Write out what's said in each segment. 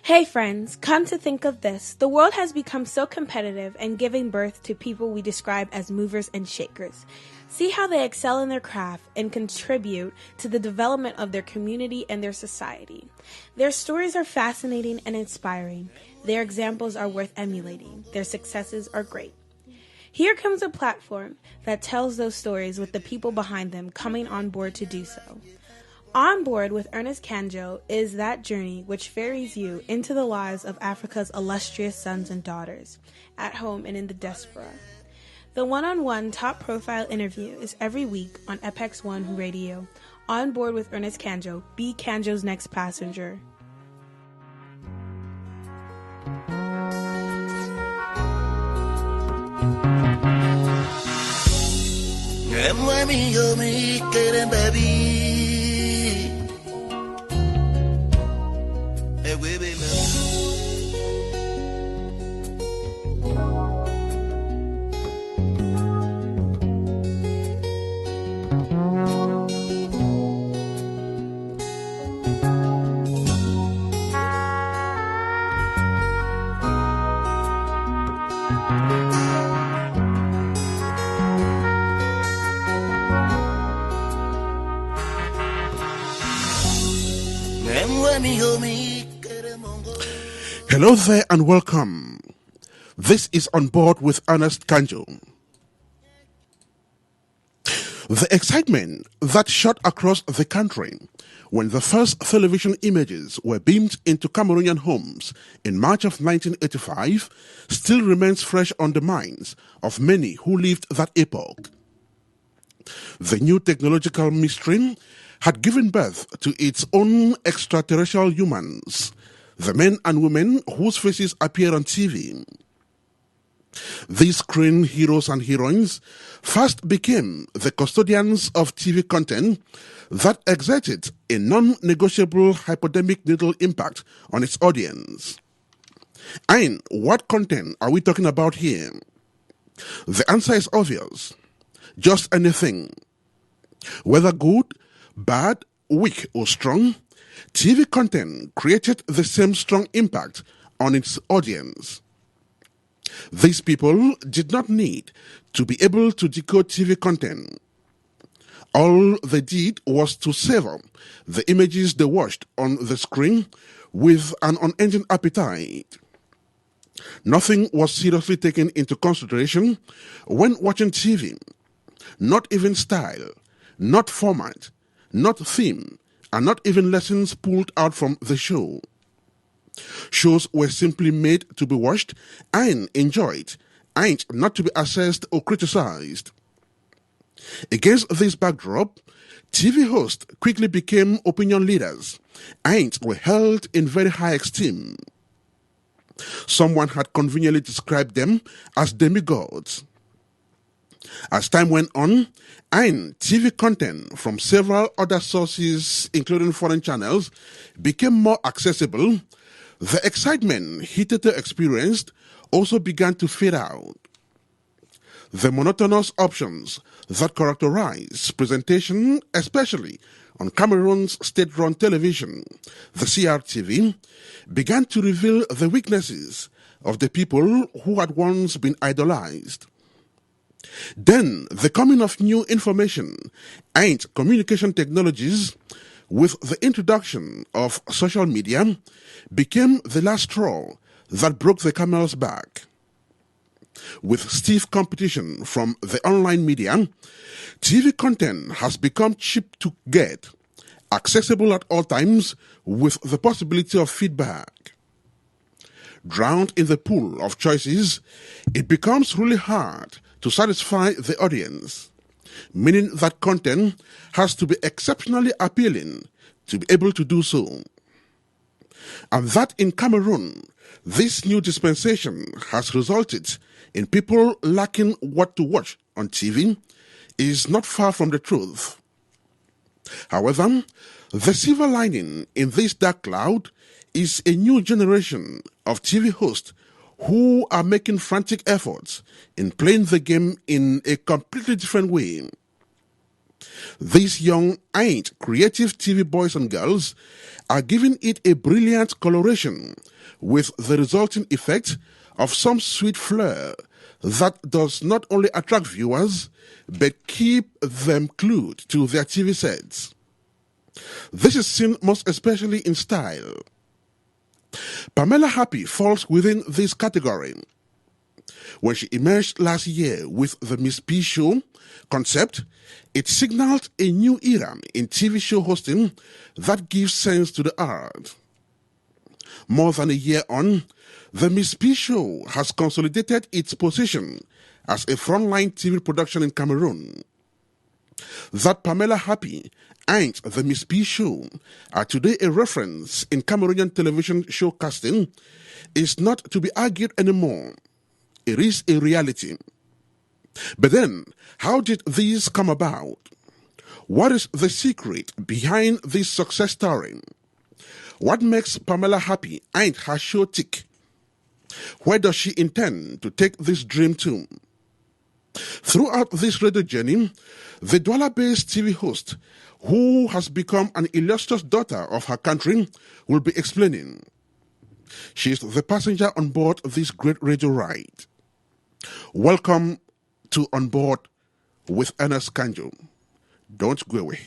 Hey friends, come to think of this, the world has become so competitive and giving birth to people we describe as movers and shakers. See how they excel in their craft and contribute to the development of their community and their society. Their stories are fascinating and inspiring. Their examples are worth emulating. Their successes are great. Here comes a platform that tells those stories with the people behind them coming on board to do so. On Board with Ernest Kanjo is that journey which ferries you into the lives of Africa's illustrious sons and daughters, at home and in the diaspora. The one-on-one top-profile interview is every week on APEX1RADIO. On Board with Ernest Kanjo, be Kanjo's next passenger. Hello there and welcome. This is On Board with Ernest Kanjo. The excitement that shot across the country when the first television images were beamed into Cameroonian homes in March of 1985 still remains fresh on the minds of many who lived that epoch. The new technological mystery had given birth to its own extraterrestrial humans, the men and women whose faces appear on TV. These screen heroes and heroines first became the custodians of TV content that exerted a non-negotiable hypodermic needle impact on its audience. And what content are we talking about here? The answer is obvious. Just anything. Whether good, bad, weak or strong, TV content created the same strong impact on its audience. These people did not need to be able to decode TV content. All they did was to savor the images they watched on the screen with an unending appetite. Nothing was seriously taken into consideration when watching TV. Not even style, not format, not theme, and not even lessons pulled out from the show. Shows were simply made to be watched and enjoyed, and not to be assessed or criticized. Against this backdrop, TV hosts quickly became opinion leaders and were held in very high esteem. Someone had conveniently described them as demigods. As time went on, and TV content from several other sources, including foreign channels, became more accessible, the excitement hitherto experienced also began to fade out. The monotonous options that characterize presentation, especially on Cameroon's state-run television, the CRTV, began to reveal the weaknesses of the people who had once been idolized. Then, the coming of new information and communication technologies with the introduction of social media became the last straw that broke the camel's back. With stiff competition from the online media, TV content has become cheap to get, accessible at all times with the possibility of feedback. Drowned in the pool of choices, it becomes really hard to satisfy the audience, meaning that content has to be exceptionally appealing to be able to do so. And that in Cameroon, this new dispensation has resulted in people lacking what to watch on TV is not far from the truth. However, the silver lining in this dark cloud is a new generation of TV hosts who are making frantic efforts in playing the game in a completely different way. These young ain't creative TV boys and girls are giving it a brilliant coloration with the resulting effect of some sweet flair that does not only attract viewers but keep them glued to their TV sets. This is seen most especially in style. Pamela Happi falls within this category. When she emerged last year with the Miss P show concept, it signaled a new era in TV show hosting that gives sense to the art. More than a year on, the Miss P show has consolidated its position as a frontline TV production in Cameroon. That Pamela Happi and the Miss P show are today a reference in Cameroonian television show casting is not to be argued anymore. It is a reality. But then, how did these come about? What is the secret behind this success story? What makes Pamela Happi and her show tick? Where does she intend to take this dream to? Throughout this radio journey, the Douala-based TV host, who has become an illustrious daughter of her country, will be explaining. She is the passenger on board this great radio ride. Welcome to On Board with Ernest Kanjo. Don't go away.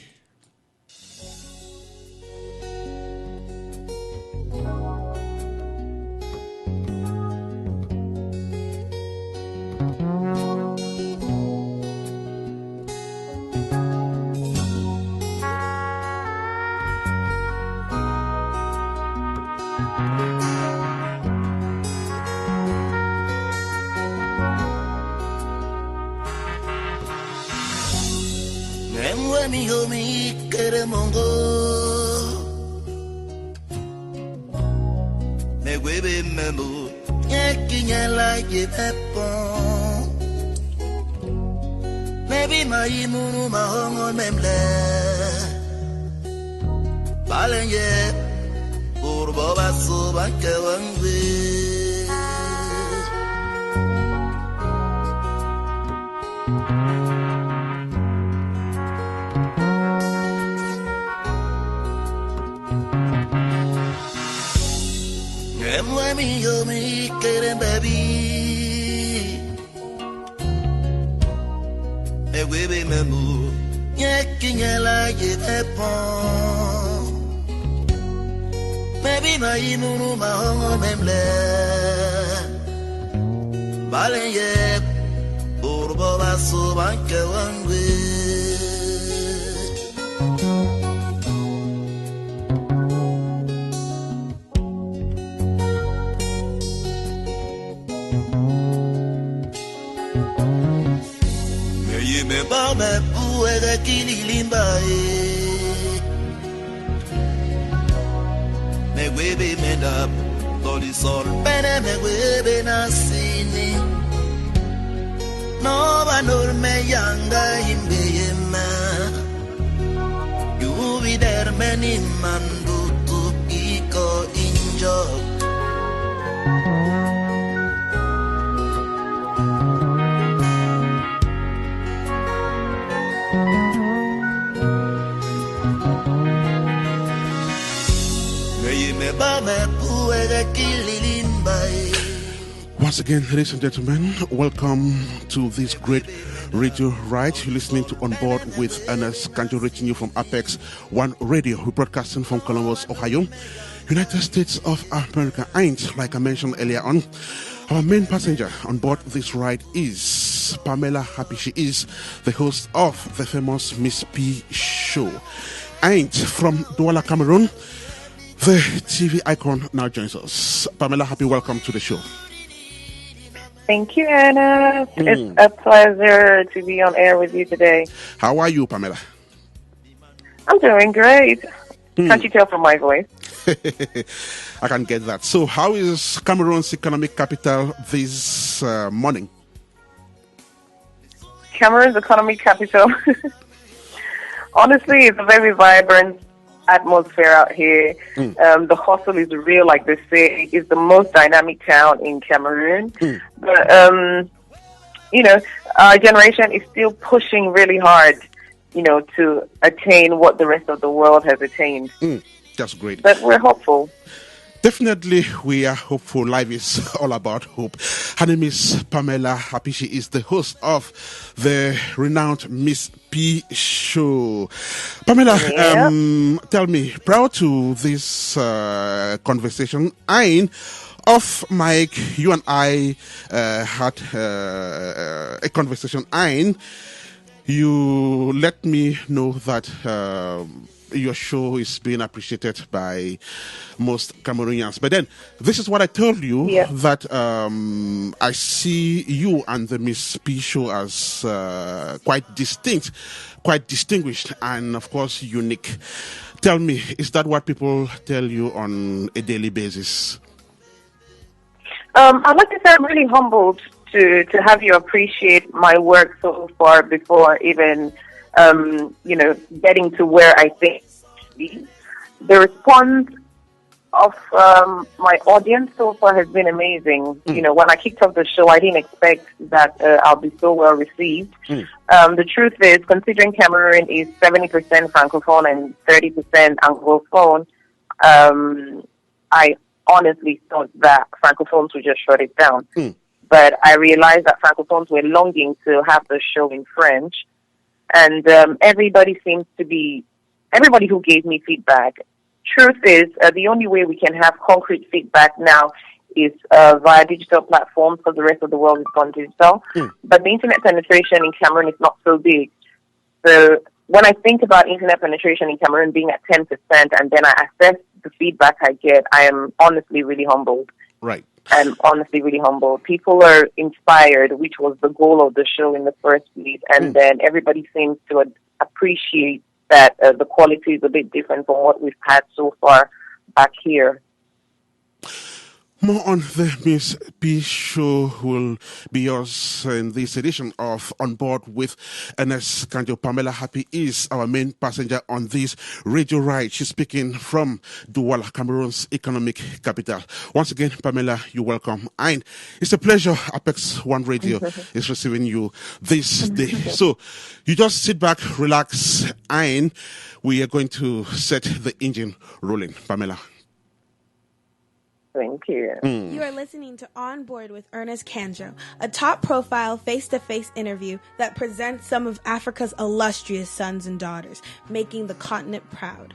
Maybe my imunu mahongo memle Balanye Urbo basu banke wangwe Emwemi yomi keren baby Ewebe memu Yekinyela yetepon Maybe my imunu mahongo memle Balanye Urbo basu banke wangwe Me puede kililimba Me webe menda Toli sol pene me webe nasini No vanur me yanga imbe yema Yubi der meni mandu tu piko injok Once again, ladies and gentlemen, welcome to this great radio ride. You're listening to On Board with Ernest Kanjo, reaching you from APEX1RADIO. We're broadcasting from Columbus, Ohio, United States of America. And like I mentioned earlier on, our main passenger on board this ride is Pamela Happi. She is the host of the famous Miss P show. And from Douala, Cameroon, the TV icon now joins us. Pamela Happi, welcome to the show. Thank you, Anna. It's a pleasure to be on air with you today. How are you, Pamela? I'm doing great. Can't you tell from my voice? I can get that. So how is Cameroon's economic capital this morning? Cameroon's economic capital? Honestly, it's a very vibrant atmosphere out here. The hustle is real, like they say. It's the most dynamic town in Cameroon. But, you know, our generation is still pushing really hard to attain what the rest of the world has attained. That's great. But we're hopeful. Definitely, we are hopeful. Life is all about hope. Her name is Pamela Happi. She is the host of the renowned Miss P show. Pamela, tell me, prior to this conversation, off mic, you and I had a conversation. You let me know that your show is being appreciated by most Cameroonians. But then, this is what I told you, that I see you and the Miss P show as quite distinct, quite distinguished, and of course unique. Tell me, is that what people tell you on a daily basis? I'd like to say I'm really humbled to have you appreciate my work so far before even getting to where I think the response of my audience so far has been amazing. When I kicked off the show, I didn't expect that I'll be so well received. The truth is, considering Cameroon is 70% Francophone and 30% Anglophone, I honestly thought that Francophones would just shut it down. But I realized that Francophones were longing to have the show in French. And everybody who gave me feedback. Truth is, the only way we can have concrete feedback now is via digital platforms, because the rest of the world has gone digital. But the internet penetration in Cameroon is not so big. So when I think about internet penetration in Cameroon being at 10%, and then I assess the feedback I get, I am honestly really humbled. Right. I'm honestly really humbled. People are inspired, which was the goal of the show in the first place, and then everybody seems to appreciate that the quality is a bit different from what we've had so far back here. More on the Miss P show will be yours in this edition of On Board with Ernest Kanjo. Pamela Happi is our main passenger on this radio ride. She's speaking from Douala, Cameroon's economic capital. Once again, Pamela, you're welcome. And it's a pleasure. APEX1RADIO is receiving you this day. So you just sit back, relax, and we are going to set the engine rolling. Pamela. Thank you. You are listening to On Board with Ernest Kanjo, a top-profile, face-to-face interview that presents some of Africa's illustrious sons and daughters, making the continent proud.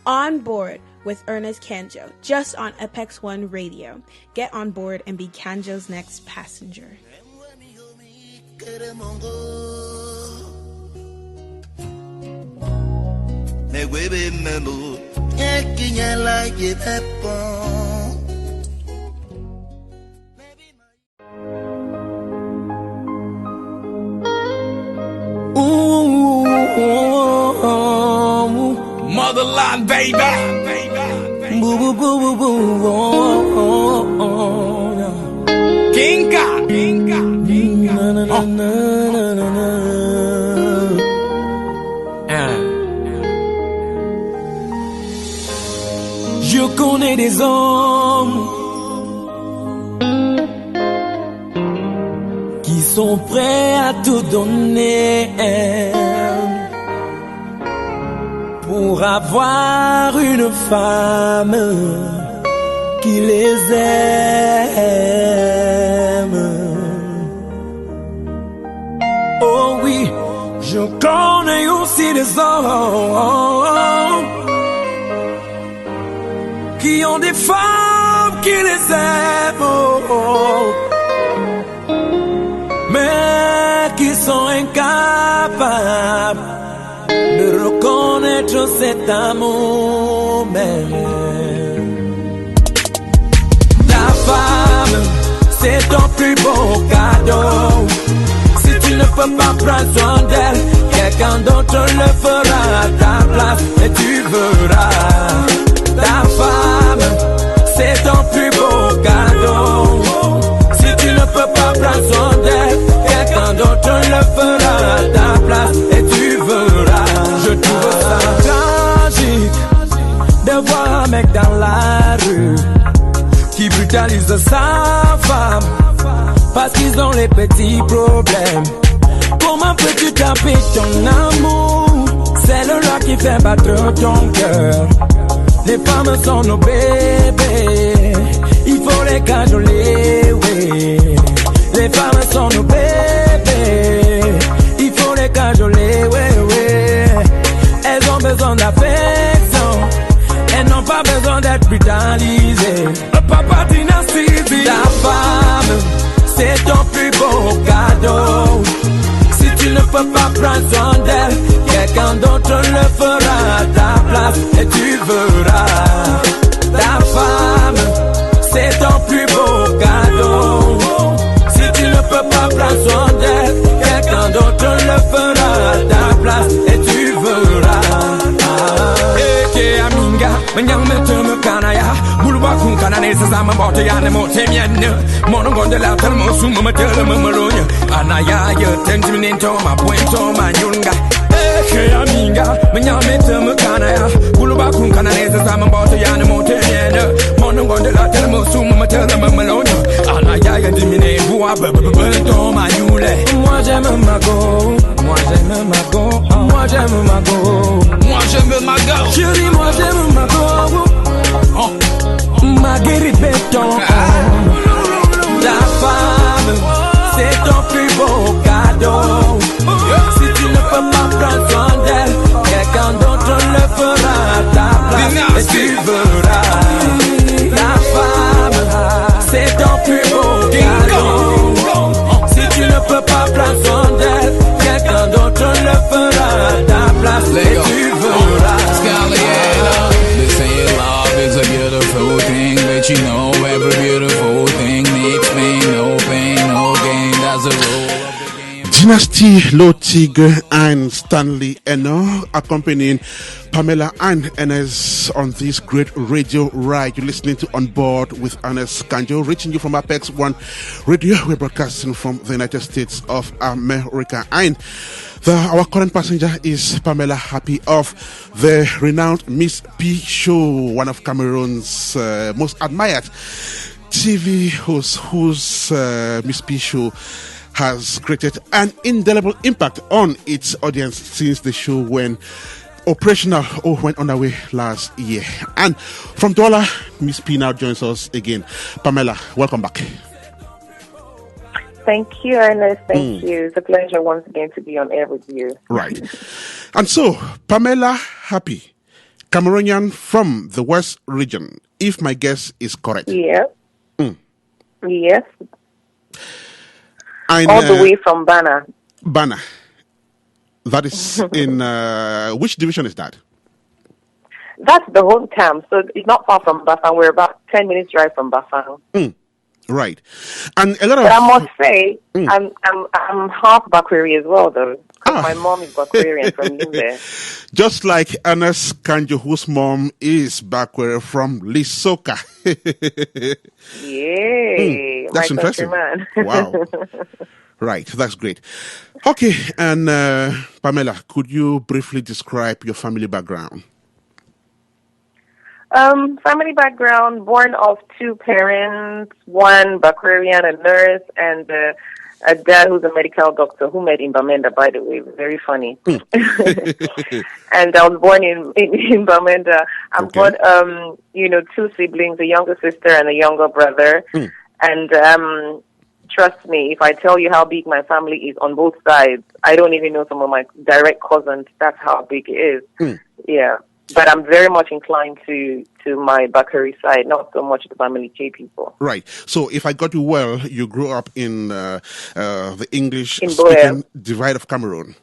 On Board with Ernest Kanjo, just on APEX1RADIO. Get on board and be Kanjo's next passenger. Motherland, baby. Boo, boo, boo, boo, boo. Kinka. Na, na, na, na, na, na. Je connais des hommes qui sont prêts à tout donner pour avoir une femme qui les aime. Oh oui, je connais aussi des hommes qui ont des femmes qui les aiment, mais qui sont incapables de reconnaître cet amour même. Ta femme, c'est ton plus beau cadeau. Si tu ne peux pas prendre soin d'elle, quelqu'un d'autre le fera à ta place et tu verras. Ta femme, c'est ton plus beau cadeau. Si tu ne peux pas prendre soin d'elle, quelqu'un d'autre le fera à ta place et tu verras. Je trouve ça tragique de voir un mec dans la rue qui brutalise sa femme parce qu'ils ont les petits problèmes. Comment peux-tu taper ton amour qui fait battre ton cœur. Les femmes sont nos bébés, il faut les cajoler, oui. Les femmes sont nos bébés, il faut les cajoler, oui, oui. Elles ont besoin d'affection, elles n'ont pas besoin d'être brutalisées. Papa dynastie, ta femme, c'est ton plus beau cadeau. Si tu ne peux pas prendre soin d'elle, quelqu'un d'autre le fera à ta place et tu verras. Ta femme, c'est ton plus beau cadeau. Si tu ne peux pas prendre soin d'elle, quelqu'un d'autre le fera à ta place et tu verras. Eke aminga, menyang metemu kanaya, bulwa kun kanane sesama bote ya ne mote mienne. Mono gonde la telmo sumo metele memelonya. Anaya ye tentimento ma puento ma nyunga. Eke aminga, menyang metemu kanaya, bulwa kun kanane sesama bote ya ne mote mienne. Mono gonde la telmo sumo metele memelonya. Anaya ye dimine bua bebebento ma nyule. Moi j'aime ma go, moi j'aime ma go, moi j'aime ma go. Moi j'aime ma go. Chérie, moi j'aime ma go. Ma guérie béton. Ta femme, c'est ton plus beau cadeau. Si tu ne peux pas prendre soin d'elle, quelqu'un d'autre le fera à ta place et tu verras. Ta femme, c'est ton plus beau cadeau. Si tu ne peux pas prendre soin d'elle, quelqu'un d'autre le fera à ta place et tu verras. They say love is a beautiful thing, but you know every beautiful thing needs pain, no gain, that's the rule of the game. Dynasty Lotig and Stanley Eno accompanying Pamela and Ernest on this great radio ride. You're listening to On Board with Ernest Kanjo, reaching you from APEX1 Radio. We're broadcasting from the United States of America. And our current passenger is Pamela Happi of the renowned Miss P Show, one of Cameroon's most admired TV hosts, whose Miss P Show has created an indelible impact on its audience since the show went operational or went underway last year. And from Douala, Miss P now joins us again. Pamela, welcome back. Thank you, Ernest. Thank you. It's a pleasure once again to be on air with you. Right. And so, Pamela Happi, Cameroonian from the West region, if my guess is correct. Yeah. Yes. And, all the way from Bana. Bana. That is in, which division is that? That's the hometown, so it's not far from Bafang. We're about 10 minutes drive from Bafang. Right. And a lot of... But I must say, I'm half Bakweri as well, though. My mom is Bakwerian from Limbe. Just like Ernest Kanjo, whose mom is Bakweri from Lisoka. Yay! That's interesting. Wow. Right, that's great. Okay, and Pamela, could you briefly describe your family background? Family background, born of two parents, one Bakwerian, a nurse, and a dad who's a medical doctor who met in Bamenda, by the way. Very funny. And I was born in Bamenda. I've got, two siblings, a younger sister and a younger brother. And trust me, if I tell you how big my family is on both sides, I don't even know some of my direct cousins. That's how big it is. Yeah. But I'm very much inclined to my Bakari side, not so much the family J people. Right. So if I got you well, you grew up in the English-speaking divide of Cameroon.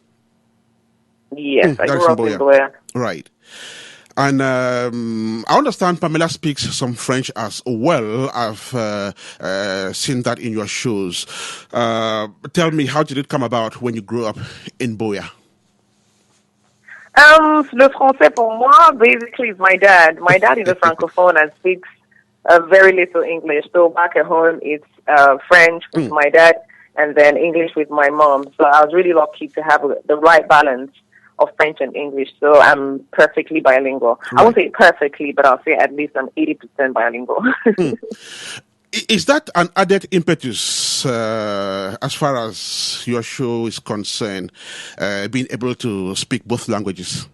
Yes, I grew up in Boya. Right. And I understand Pamela speaks some French as well. I've seen that in your shows. Tell me, how did it come about when you grew up in Boya? Le français pour moi, basically, is my dad. My dad is a francophone and speaks very little English. So back at home, it's French with my dad and then English with my mom. So I was really lucky to have the right balance of French and English. So I'm perfectly bilingual. Right. I won't say perfectly, but I'll say at least I'm 80% bilingual. Is that an added impetus as far as your show is concerned, being able to speak both languages?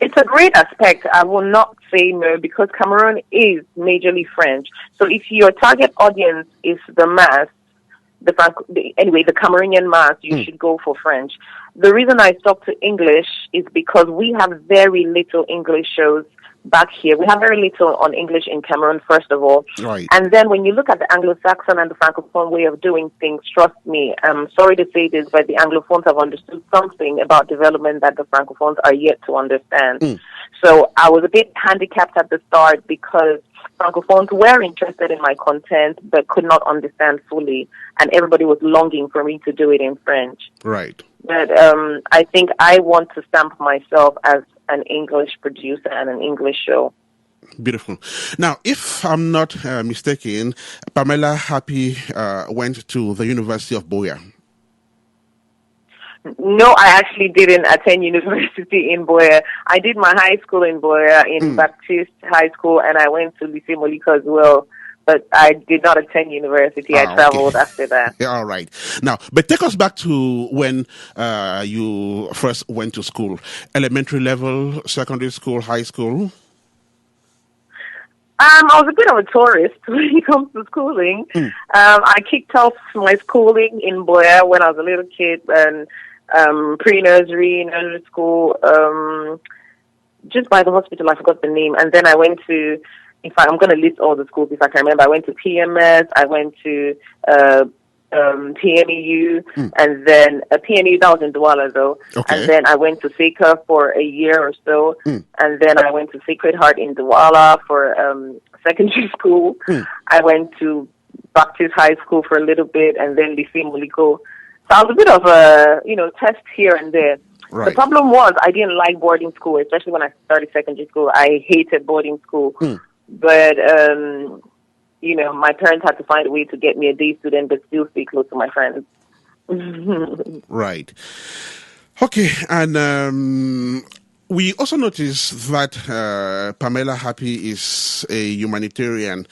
It's a great aspect. I will not say no, because Cameroon is majorly French. So if your target audience is the mass, the Cameroonian mass, you should go for French. The reason I stuck to English is because we have very little English shows back here. We have very little on English in Cameroon, first of all. Right. And then when you look at the Anglo-Saxon and the Francophone way of doing things, trust me, I'm sorry to say this, but the Anglophones have understood something about development that the Francophones are yet to understand. So I was a bit handicapped at the start because Francophones were interested in my content but could not understand fully, and everybody was longing for me to do it in French. Right. But I think I want to stamp myself as an English producer and an English show. Beautiful. Now, if I'm not mistaken, Pamela Happi went to the University of Boya. No, I actually didn't attend university in Boya. I did my high school in Boya, in Baptist High School, and I went to Lycée Molika as well. But I did not attend university. I traveled after that. Yeah, all right. Now, but take us back to when you first went to school. Elementary level, secondary school, high school? I was a bit of a tourist when it comes to schooling. I kicked off my schooling in Boya when I was a little kid, and pre-nursery, nursery school, just by the hospital, I forgot the name. And then I went to, I'm going to list all the schools if I can remember. I went to PMS, I went to PMEU, and then PMEU, that was in Douala though. Okay. And then I went to Seka for a year or so, and then I went to Sacred Heart in Douala for secondary school. I went to Baptist High School for a little bit, and then Lycée Moliko. So I was a bit of a, test here and there. Right. The problem was I didn't like boarding school, especially when I started secondary school. I hated boarding school. But, my parents had to find a way to get me a day student, but still stay close to my friends. Right. Okay, and we also noticed that Pamela Happi is a humanitarian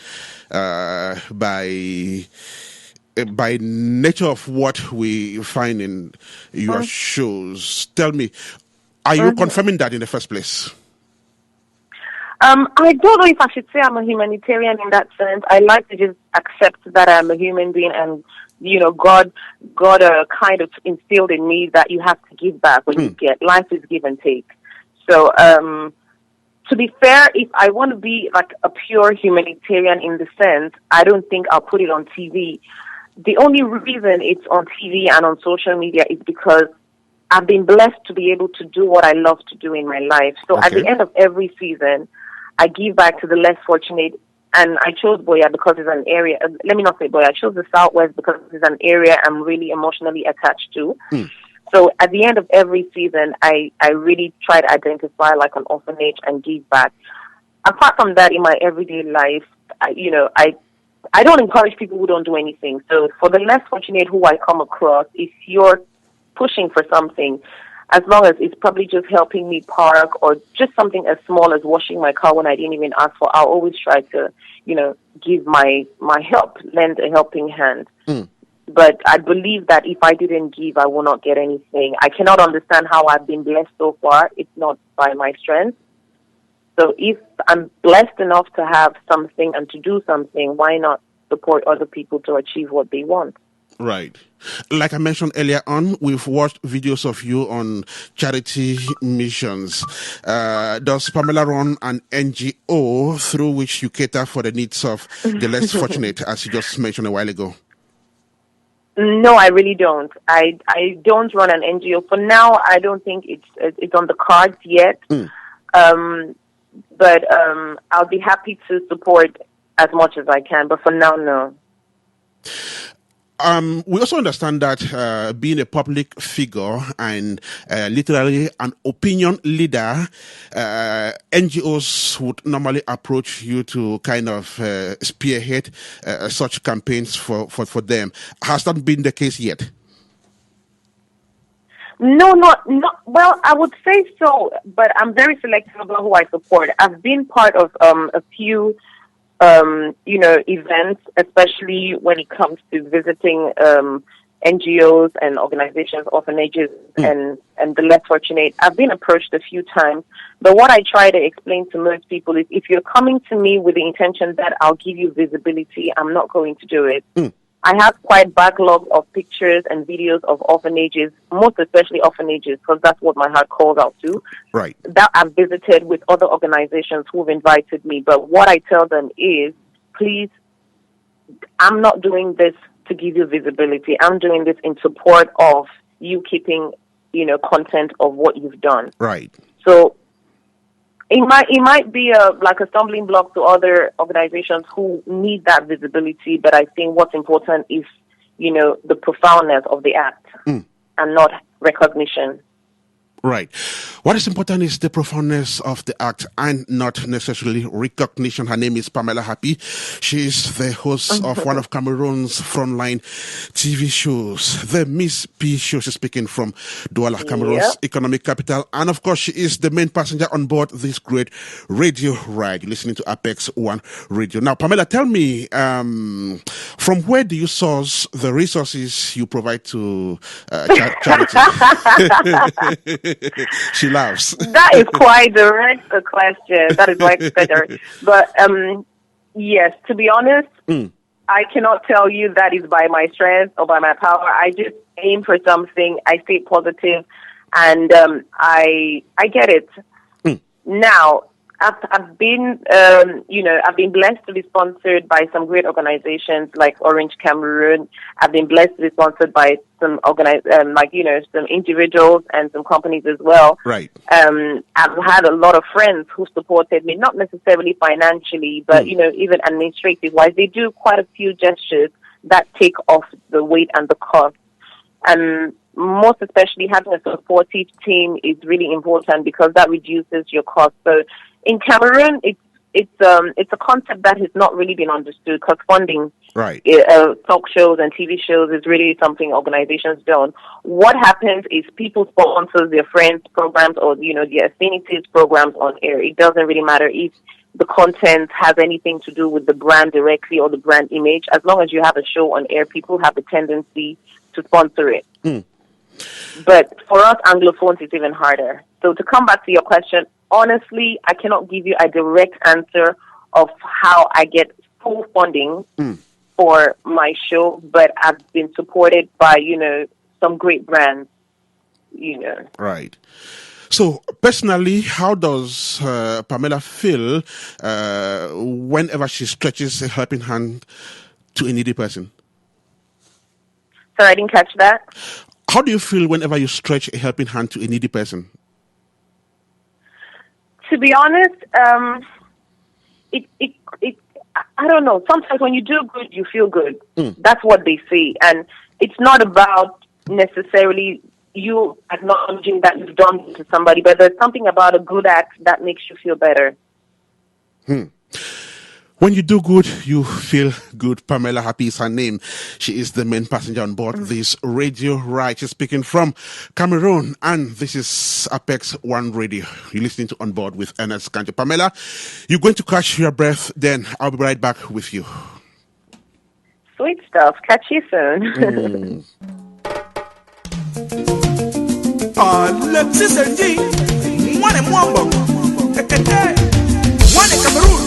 by nature of what we find in your shows. Tell me, are you confirming that in the first place? I don't know if I should say I'm a humanitarian in that sense. I like to just accept that I'm a human being, and God kind of instilled in me that you have to give back when you get. Life is give and take. So, to be fair, if I want to be like a pure humanitarian in the sense, I don't think I'll put it on TV. The only reason it's on TV and on social media is because I've been blessed to be able to do what I love to do in my life. So at the end of every season, I give back to the less fortunate, and I chose Boya because it's an area, let me not say Boya, I chose the Southwest because it's an area I'm really emotionally attached to. So at the end of every season, I really try to identify like an orphanage and give back. Apart from that, in my everyday life, I don't encourage people who don't do anything. So for the less fortunate who I come across, if you're pushing for something, as long as it's probably just helping me park or just something as small as washing my car when I didn't even ask for, I'll always try to, give my help, lend a helping hand. But I believe that if I didn't give, I will not get anything. I cannot understand how I've been blessed so far. It's not by my strength. So if I'm blessed enough to have something and to do something, why not support other people to achieve what they want? Right. Like I mentioned earlier on, we've watched videos of you on charity missions. Does Pamela run an NGO through which you cater for the needs of the less fortunate, as you just mentioned a while ago? No, I really don't. I don't run an NGO. For now, I don't think it's on the cards yet. But I'll be happy to support as much as I can. But for now, no. We also understand that being a public figure and literally an opinion leader, NGOs would normally approach you to kind of spearhead such campaigns for them. Has that been the case yet? No, not well, I would say so, but I'm very selective about who I support. I've been part of a few events, especially when it comes to visiting NGOs and organizations, orphanages, and the less fortunate. I've been approached a few times, but what I try to explain to most people is if you're coming to me with the intention that I'll give you visibility, I'm not going to do it. I have quite backlogs of pictures and videos of orphanages, most especially orphanages, because that's what my heart calls out to. Right. That I've visited with other organizations who've invited me. But what I tell them is, please, I'm not doing this to give you visibility. I'm doing this in support of you keeping, content of what you've done. Right. So it might be like a stumbling block to other organizations who need that visibility, but I think what's important is, the profoundness of the act and not recognition. Right. What is important is the profoundness of the act and not necessarily recognition. Her name is Pamela Happi. She is the host of one of Cameroon's frontline TV shows, the Miss P show. She's speaking from Douala, Cameroon's economic capital. And of course, she is the main passenger on board this great radio ride, listening to APEX1 Radio. Now, Pamela, tell me, from where do you source the resources you provide to charity? She laughs. That is quite direct a question. That is quite direct. But yes, to be honest, I cannot tell you that is by my strength or by my power. I just aim for something. I stay positive, and I get it. Now, I've been I've been blessed to be sponsored by some great organizations like Orange Cameroon. I've been blessed to be sponsored by some some individuals and some companies as well. Right. I've had a lot of friends who supported me, not necessarily financially, but even administrative wise. They do quite a few gestures that take off the weight and the cost. And most especially having a supportive team is really important because that reduces your cost. So in Cameroon, it's a concept that has not really been understood because funding, right, talk shows and TV shows is really something organizations don't. What happens is people sponsor their friends' programs or their affinities programs on air. It doesn't really matter if the content has anything to do with the brand directly or the brand image. As long as you have a show on air, people have a tendency to sponsor it. But for us Anglophones, it's even harder. So to come back to your question, honestly, I cannot give you a direct answer of how I get full funding for my show, but I've been supported by, some great brands, Right. So, personally, how does Pamela feel whenever she stretches a helping hand to a needy person? Sorry, I didn't catch that. How do you feel whenever you stretch a helping hand to a needy person? To be honest, I don't know. Sometimes when you do good, you feel good. That's what they say. And it's not about necessarily you acknowledging that you've done to somebody, but there's something about a good act that makes you feel better. When you do good, you feel good. Pamela Happi is her name. She is the main passenger on board this radio ride. She's speaking from Cameroon, and this is APEX1 Radio. You're listening to On Board with Ernest Kanjo. Pamela, you're going to catch your breath, then I'll be right back with you. Sweet stuff. Catch you soon. Alexis Ndi, mwane mwambo, mwane Cameroon.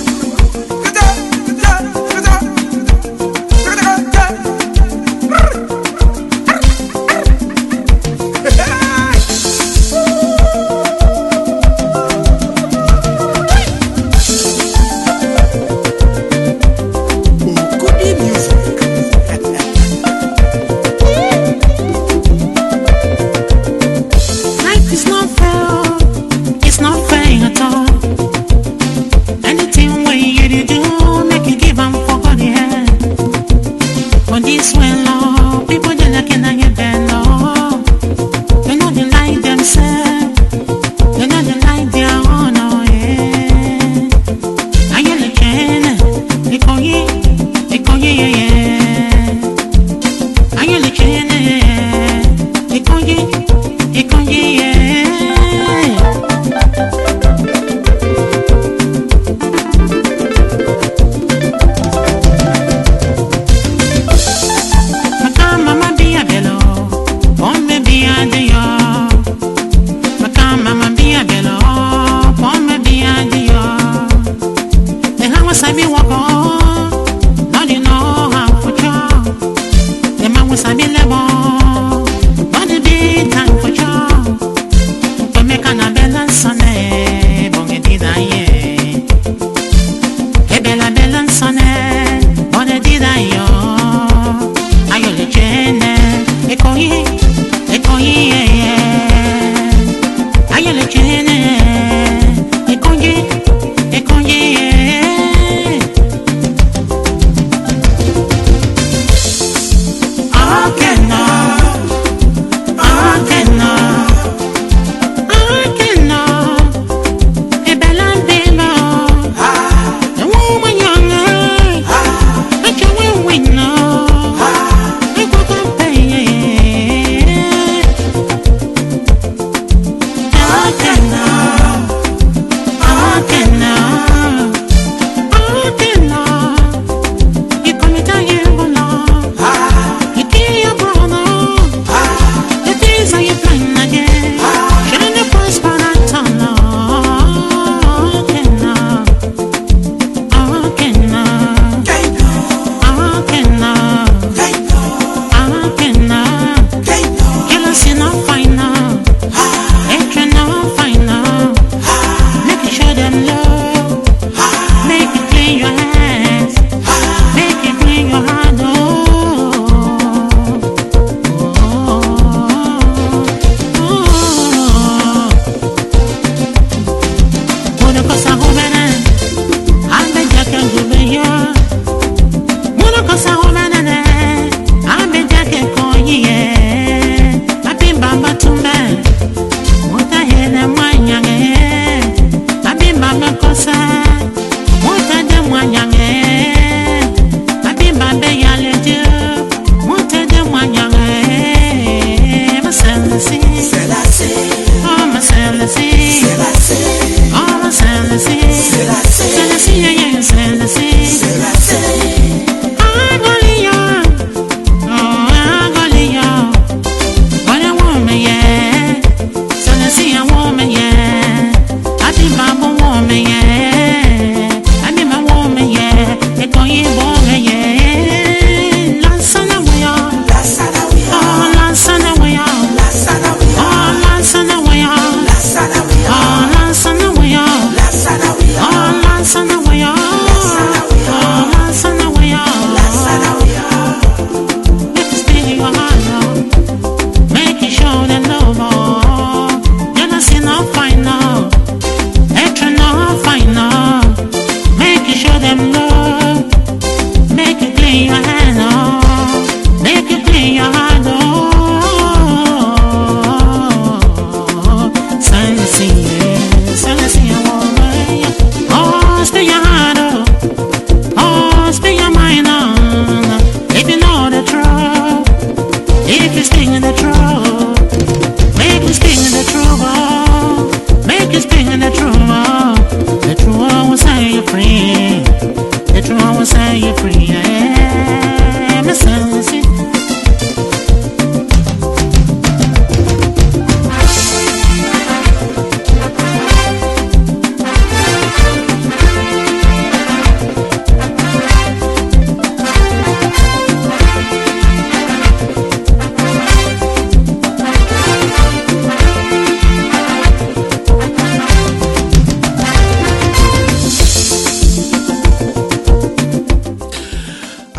Life is not fair, it's not fair.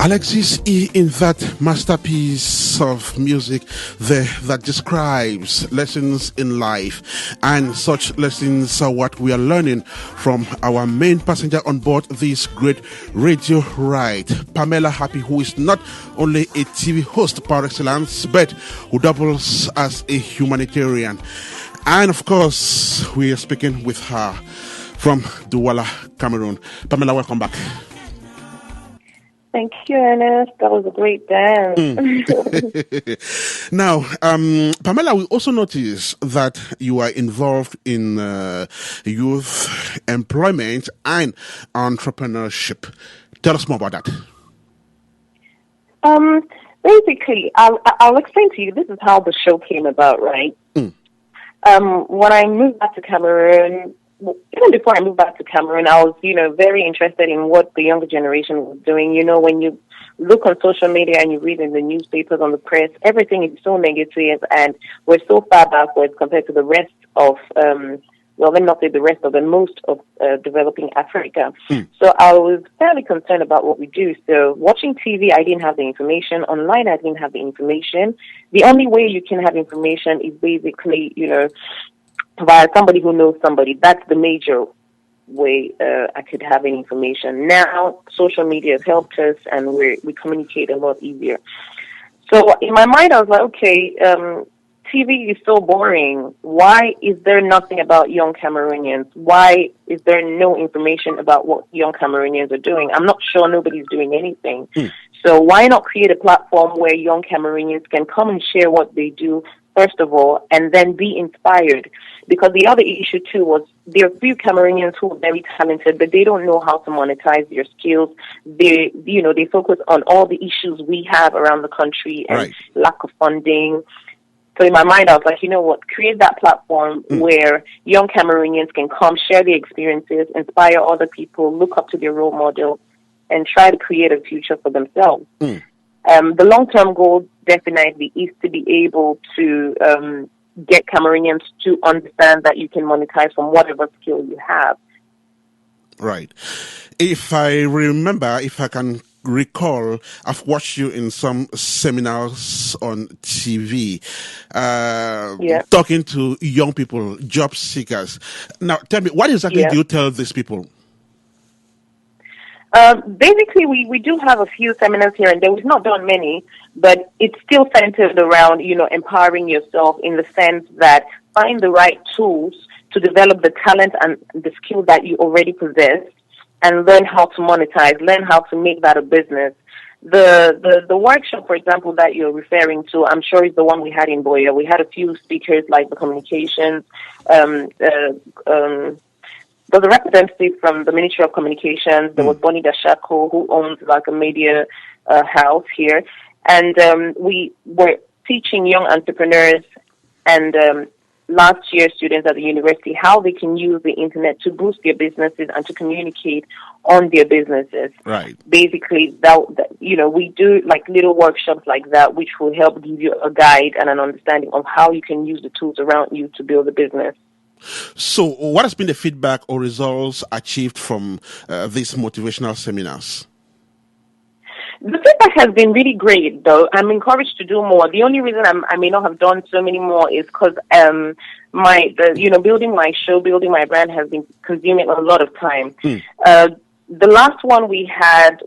Alexis E in that masterpiece of music there that describes lessons in life, and such lessons are what we are learning from our main passenger on board this great radio ride, Pamela Happi, who is not only a TV host par excellence, but who doubles as a humanitarian. And of course, we are speaking with her from Douala, Cameroon. Pamela, welcome back. Thank you, Ernest. That was a great dance. Now, Pamela, we also notice that you are involved in youth employment and entrepreneurship. Tell us more about that. Basically, I'll explain to you. This is how the show came about, right? When I moved back to Cameroon, even before I moved back to Cameroon, I was, very interested in what the younger generation was doing. When you look on social media and you read in the newspapers, on the press, everything is so negative, and we're so far backwards compared to the rest of, let me not say the rest of, the most of developing Africa. So I was fairly concerned about what we do. So watching TV, I didn't have the information. Online, I didn't have the information. The only way you can have information is basically, via somebody who knows somebody. That's the major way I could have any information. Now, social media has helped us, and we communicate a lot easier. So in my mind, I was like, okay, TV is so boring. Why is there nothing about young Cameroonians? Why is there no information about what young Cameroonians are doing? I'm not sure nobody's doing anything. So why not create a platform where young Cameroonians can come and share what they do, first of all, and then be inspired? Because the other issue, too, was there are few Cameroonians who are very talented, but they don't know how to monetize their skills. They focus on all the issues we have around the country and lack of funding. So in my mind, I was like, you know what, create that platform where young Cameroonians can come, share their experiences, inspire other people, look up to their role model, and try to create a future for themselves. The long-term goal definitely is to be able to get Cameroonians to understand that you can monetize from whatever skill you have. Right. If I can recall, I've watched you in some seminars on TV, talking to young people, job seekers. Now, tell me, what exactly do you tell these people? Basically, we do have a few seminars here and there. We've not done many, but it's still centered around, empowering yourself in the sense that find the right tools to develop the talent and the skill that you already possess, and learn how to monetize, learn how to make that a business. The workshop, for example, that you're referring to, I'm sure is the one we had in Boya. We had a few speakers like the communications, there's a representative from the Ministry of Communications. There was Bonnie Dashako, who owns like a media house here. And we were teaching young entrepreneurs and last year students at the university how they can use the internet to boost their businesses and to communicate on their businesses. Right. Basically, we do like little workshops like that, which will help give you a guide and an understanding of how you can use the tools around you to build a business. So, what has been the feedback or results achieved from these motivational seminars? The feedback has been really great, though. I'm encouraged to do more. The only reason I may not have done so many more is because building my show, building my brand has been consuming a lot of time. The last one we had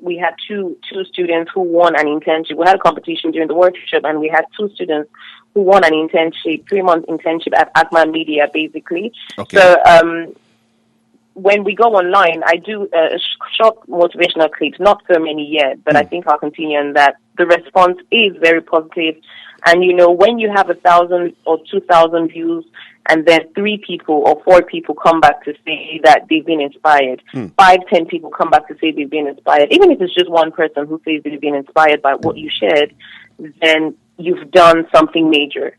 two students who won an internship. We had a competition during the workshop, and we had two students who won an internship, 3-month internship at Agma Media, basically. Okay. So when we go online, I do short motivational clips, not so many yet, but I think I'll continue on that. The response is very positive. And, when you have 1,000 or 2,000 views, and then 3 people or 4 people come back to say that they've been inspired, 5, 10 people come back to say they've been inspired, even if it's just one person who says they've been inspired by what you shared, then you've done something major,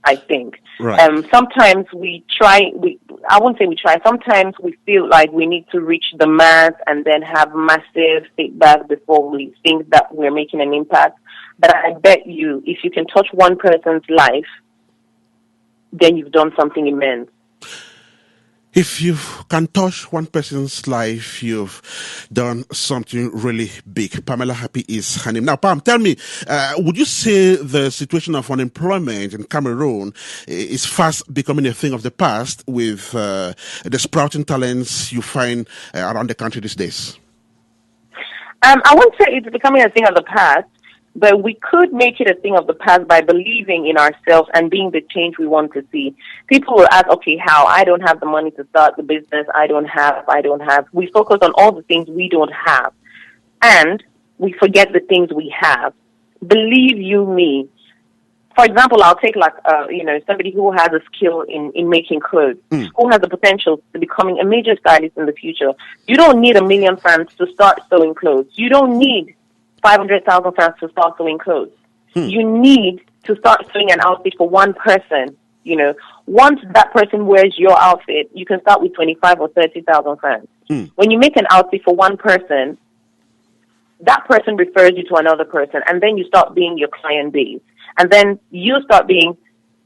I think. Right. Sometimes I won't say we try, sometimes we feel like we need to reach the mass and then have massive feedback before we think that we're making an impact. But I bet you, if you can touch one person's life, then you've done something immense. If you can touch one person's life, you've done something really big. Pamela Happi is her name. Now, Pam, tell me, would you say the situation of unemployment in Cameroon is fast becoming a thing of the past with the sprouting talents you find around the country these days? I won't say it's becoming a thing of the past, but we could make it a thing of the past by believing in ourselves and being the change we want to see. People will ask, okay, how? I don't have the money to start the business. I don't have. We focus on all the things we don't have. And we forget the things we have. Believe you me. For example, I'll take somebody who has a skill in making clothes, who has the potential to becoming a major stylist in the future. You don't need 1 million francs to start sewing clothes. You don't need 500,000 francs to start sewing clothes. You need to start sewing an outfit for one person. Once that person wears your outfit, you can start with 25 or 30,000 francs. When you make an outfit for one person, that person refers you to another person, and then you start being your client base. And then you start being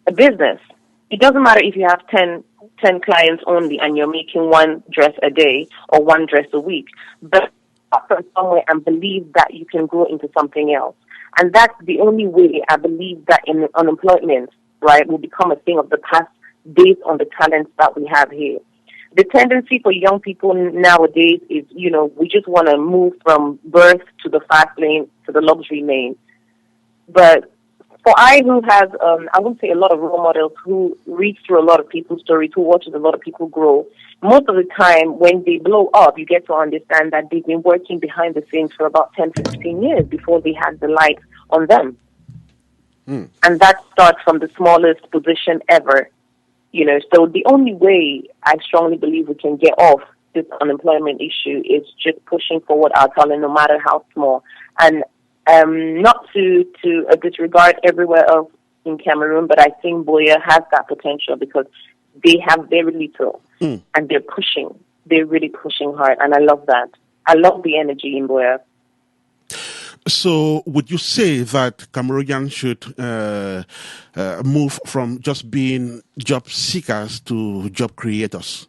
a business. It doesn't matter if you have 10 clients only and you're making one dress a day or one dress a week. But start from somewhere and believe that you can grow into something else. And that's the only way I believe that unemployment, right, will become a thing of the past based on the talents that we have here. The tendency for young people nowadays is, we just want to move from birth to the fast lane to the luxury lane. But for who has, I wouldn't say a lot of role models, who reads through a lot of people's stories, who watches a lot of people grow, most of the time when they blow up, you get to understand that they've been working behind the scenes for about 10, 15 years before they had the light on them. And that starts from the smallest position ever. So the only way I strongly believe we can get off this unemployment issue is just pushing forward our talent, no matter how small. And not to disregard everywhere else in Cameroon, but I think Boya has that potential because they have very little and they're pushing. They're really pushing hard, and I love that. I love the energy in Boya. So would you say that Cameroonians should move from just being job seekers to job creators?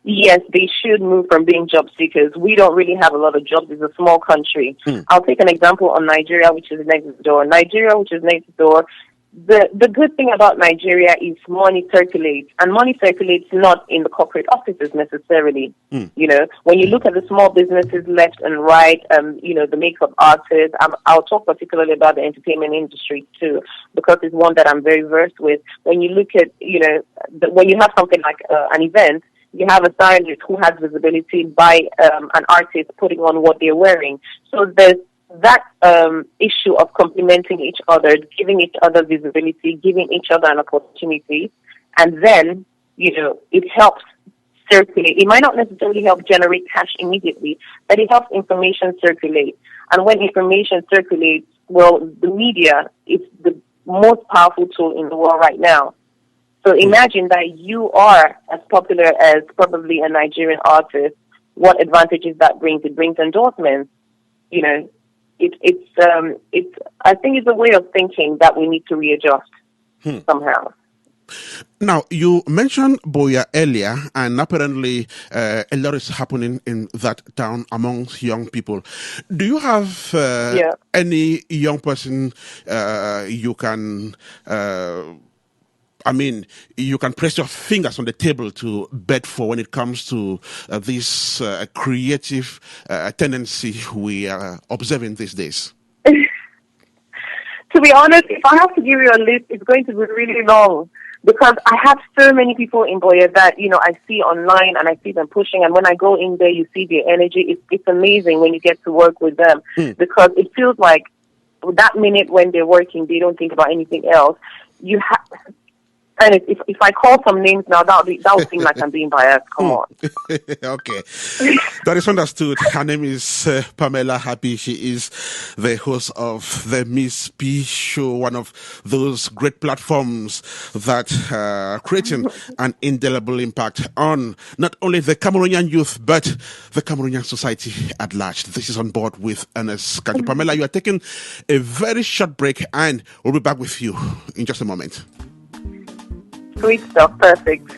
Yes, they should move from being job seekers. We don't really have a lot of jobs. It's a small country. I'll take an example on Nigeria, which is next door. The good thing about Nigeria is money circulates, and money circulates not in the corporate offices necessarily. When you look at the small businesses left and right, the makeup artists, I'll talk particularly about the entertainment industry too, because it's one that I'm very versed with. When you look at, when you have something like an event, you have a stylist who has visibility by an artist putting on what they're wearing. So there's that issue of complementing each other, giving each other visibility, giving each other an opportunity, and then, it helps circulate. It might not necessarily help generate cash immediately, but it helps information circulate. And when information circulates, well, the media is the most powerful tool in the world right now. So imagine that you are as popular as probably a Nigerian artist. What advantages that brings? It brings endorsements. I think it's a way of thinking that we need to readjust somehow. Now, you mentioned Boya earlier, and apparently a lot is happening in that town amongst young people. Do you have any young person you can... you can press your fingers on the table to bet for when it comes to this creative tendency we are observing these days? To be honest, if I have to give you a list, it's going to be really long because I have so many people in Boya that, I see online and I see them pushing. And when I go in there, you see their energy. It's amazing when you get to work with them because it feels like that minute when they're working, they don't think about anything else. And if I call some names now, that would seem like I'm being biased. Come on. Okay. That is understood. Her name is Pamela Happi. She is the host of the Miss P Show, one of those great platforms that are creating an indelible impact on not only the Cameroonian youth, but the Cameroonian society at large. This is On Board with Ernest Kanjo. Pamela, you are taking a very short break, and we'll be back with you in just a moment. Sweet stuff, perfect.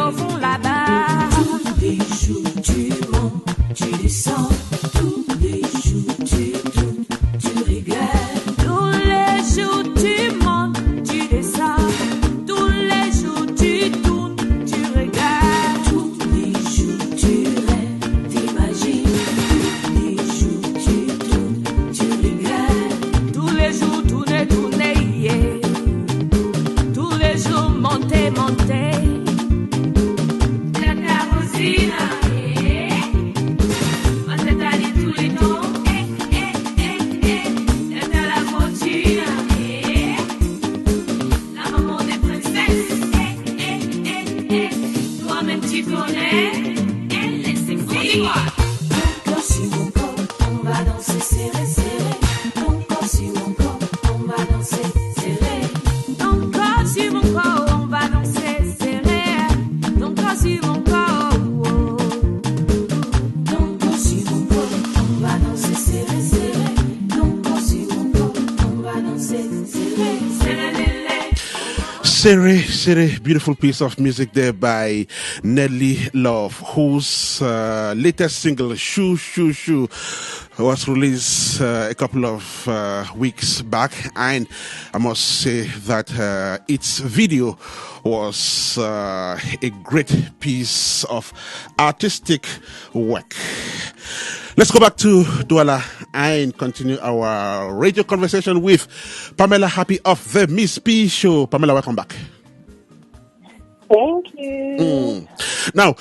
au fond là-bas. Tous les jours tu montes, tu descends. Tous les jours tu tournes, tu regardes. Tous les jours tu montes, tu descends. Tous les jours tu tournes, tu regardes. Tous les jours tu rêves, t'imagines. Tous les jours tu tournes, tu regardes. Tous les jours tourner, yeah. Tous les jours monter. La carrossine, on s'est allé tous les temps. Dans la voiture, la maman des princesses. Toi-même tu connais, elle est sexy. Ton corps sur mon corps, on va danser serré. Ton corps sur mon corps, on va danser serré. Ton corps sur mon corps, on va danser serré. Ton corps sur mon corps, oh. Ton corps sur mon corps, on va danser serré. Ton corps sur mon corps, on va danser serré. Sere, beautiful piece of music there by Nelly Love, whose latest single, Shoo, was released a couple of weeks back. And I must say that its video was a great piece of artistic work. Let's go back to Douala and continue our radio conversation with Pamela Happi of the Miss P Show. Pamela, welcome back. Thank you. Now,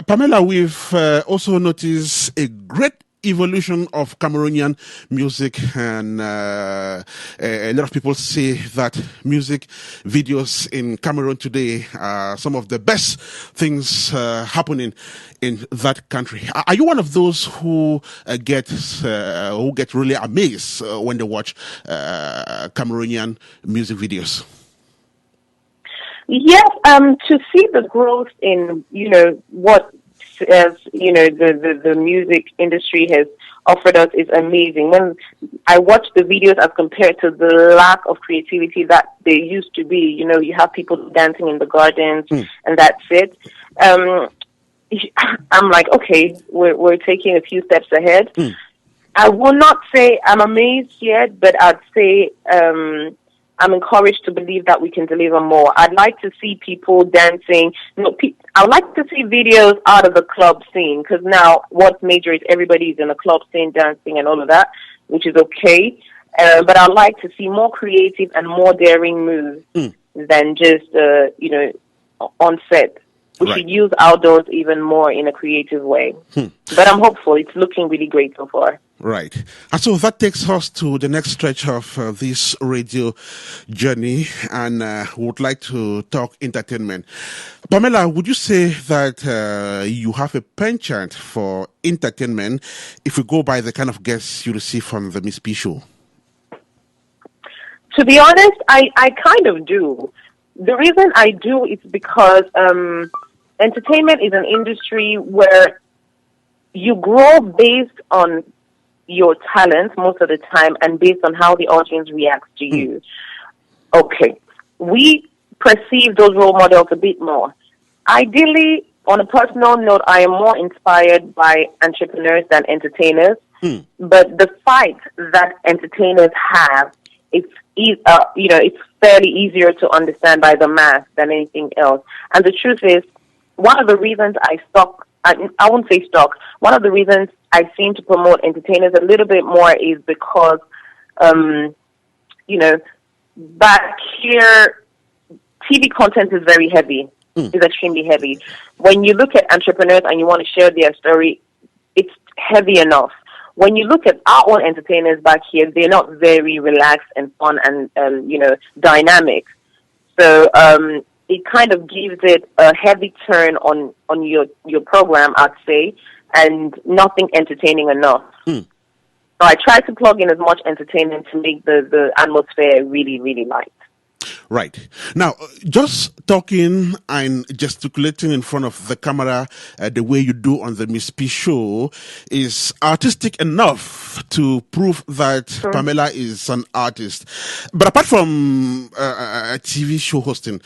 Pamela, we've also noticed a great evolution of Cameroonian music, and a lot of people say that music videos in Cameroon today are some of the best things happening in that country. Are you one of those who get really amazed when they watch Cameroonian music videos? Yes, to see the growth in, what as the music industry has offered us is amazing. When I watch the videos as compared to the lack of creativity that there used to be, you have people dancing in the gardens and that's it. I'm like, okay, we're taking a few steps ahead. I will not say I'm amazed yet, but I'd say I'm encouraged to believe that we can deliver more. I'd like to see people dancing. I would like to see videos out of the club scene, because now what's major is everybody's in the club scene dancing and all of that, which is okay. But I'd like to see more creative and more daring moves than just, on set. We should use outdoors even more in a creative way. But I'm hopeful. It's looking really great so far. Right. And so that takes us to the next stretch of this radio journey, and would like to talk entertainment. Pamela, would you say that you have a penchant for entertainment if we go by the kind of guests you receive from the Miss P Show? To be honest, I kind of do. The reason I do is because entertainment is an industry where you grow based on your talent most of the time and based on how the audience reacts to you. Okay. We perceive those role models a bit more. Ideally, on a personal note, I am more inspired by entrepreneurs than entertainers. But the fight that entertainers have, it's fairly easier to understand by the mass than anything else. And the truth is, one of the reasons I won't say stock. One of the reasons I seem to promote entertainers a little bit more is because, back here, TV content is very heavy. It's extremely heavy. When you look at entrepreneurs and you want to share their story, it's heavy enough. When you look at our own entertainers back here, they're not very relaxed and fun and, dynamic. So, it kind of gives it a heavy turn on your program, I'd say, and nothing entertaining enough. So I try to plug in as much entertainment to make the atmosphere really, really light. Right. Now, just talking and gesticulating in front of the camera the way you do on the Miss P Show is artistic enough to prove that Pamela is an artist. But apart from TV show hosting,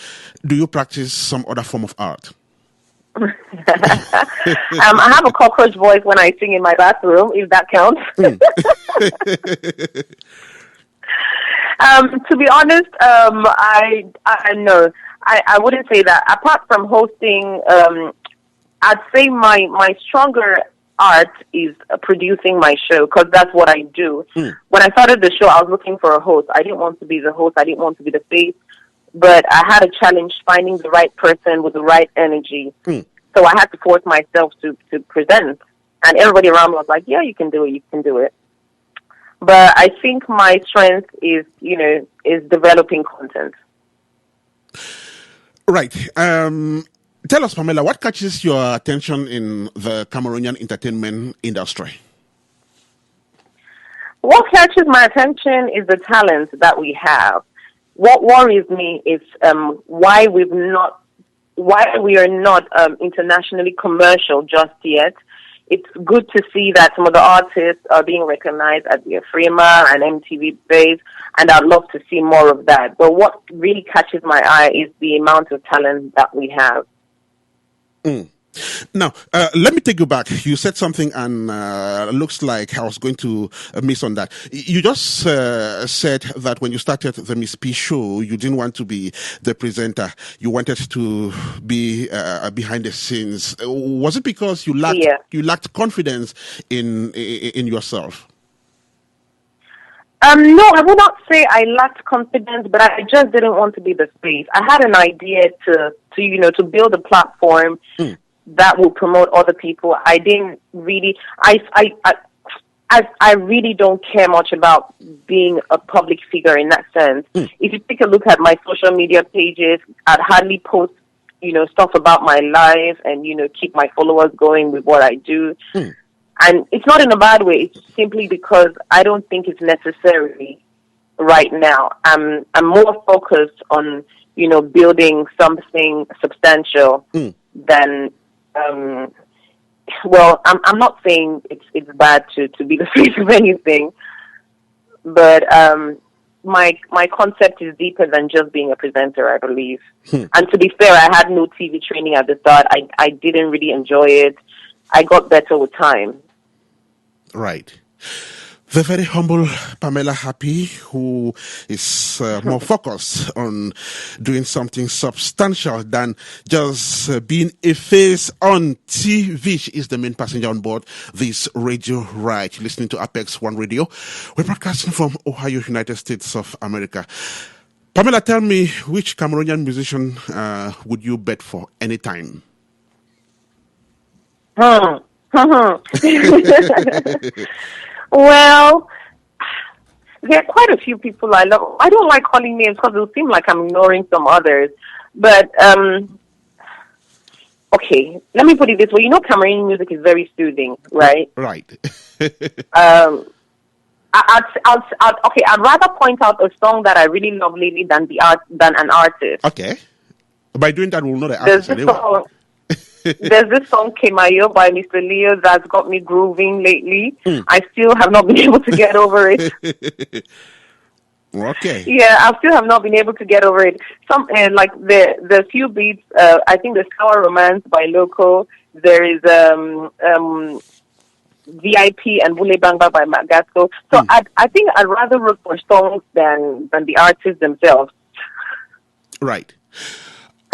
do you practice some other form of art? I have a cockroach voice when I sing in my bathroom, if that counts. To be honest, I know I wouldn't say that. Apart from hosting, I'd say my stronger art is producing my show, because that's what I do. When I started the show, I was looking for a host. I didn't want to be the host. I didn't want to be the face. But I had a challenge finding the right person with the right energy. So I had to force myself to present. And everybody around me was like, yeah, you can do it, you can do it. But I think my strength is developing content. Right. Tell us, Pamela, what catches your attention in the Cameroonian entertainment industry? What catches my attention is the talent that we have. What worries me is why we are not internationally commercial just yet. It's good to see that some of the artists are being recognized at the APEX1RADIO and MTV base, and I'd love to see more of that. But what really catches my eye is the amount of talent that we have. Now, let me take you back. You said something, and looks like I was going to miss on that. You just said that when you started the Miss P show, you didn't want to be the presenter. You wanted to be behind the scenes. Was it because you lacked confidence in yourself? No, I would not say I lacked confidence, but I just didn't want to be the face. I had an idea to build a platform that will promote other people. I didn't really, I really don't care much about being a public figure in that sense. If you take a look at my social media pages, I'd hardly post, stuff about my life and, keep my followers going with what I do. And it's not in a bad way. It's simply because I don't think it's necessary right now. I'm more focused on, building something substantial than, I'm not saying it's bad to be the face of anything, but my concept is deeper than just being a presenter, I believe. And to be fair, I had no TV training at the start. I didn't really enjoy it. I got better with time. Right. The very humble Pamela Happi, who is more focused on doing something substantial than just being a face on TV. She is the main passenger on board this radio ride. You're listening to APEX1RADIO. We're broadcasting from Ohio, United States of America. Pamela, tell me, which Cameroonian musician would you bet for anytime? Well, there are quite a few people I love. I don't like calling names because it'll seem like I'm ignoring some others. But, okay, let me put it this way. Cameroonian music is very soothing, right? Right. I'd rather point out a song that I really love lately than an artist. Okay. By doing that, we'll know the artist anyway. There's this song, Kemayo, by Mr. Leo, that's got me grooving lately. I still have not been able to get over it. Okay. Yeah, I still have not been able to get over it. Some like the few beats. I think the Sour Romance by Loco. There is VIP and Bule Bangba by Magasco. So I think I'd rather look for songs than the artists themselves. Right.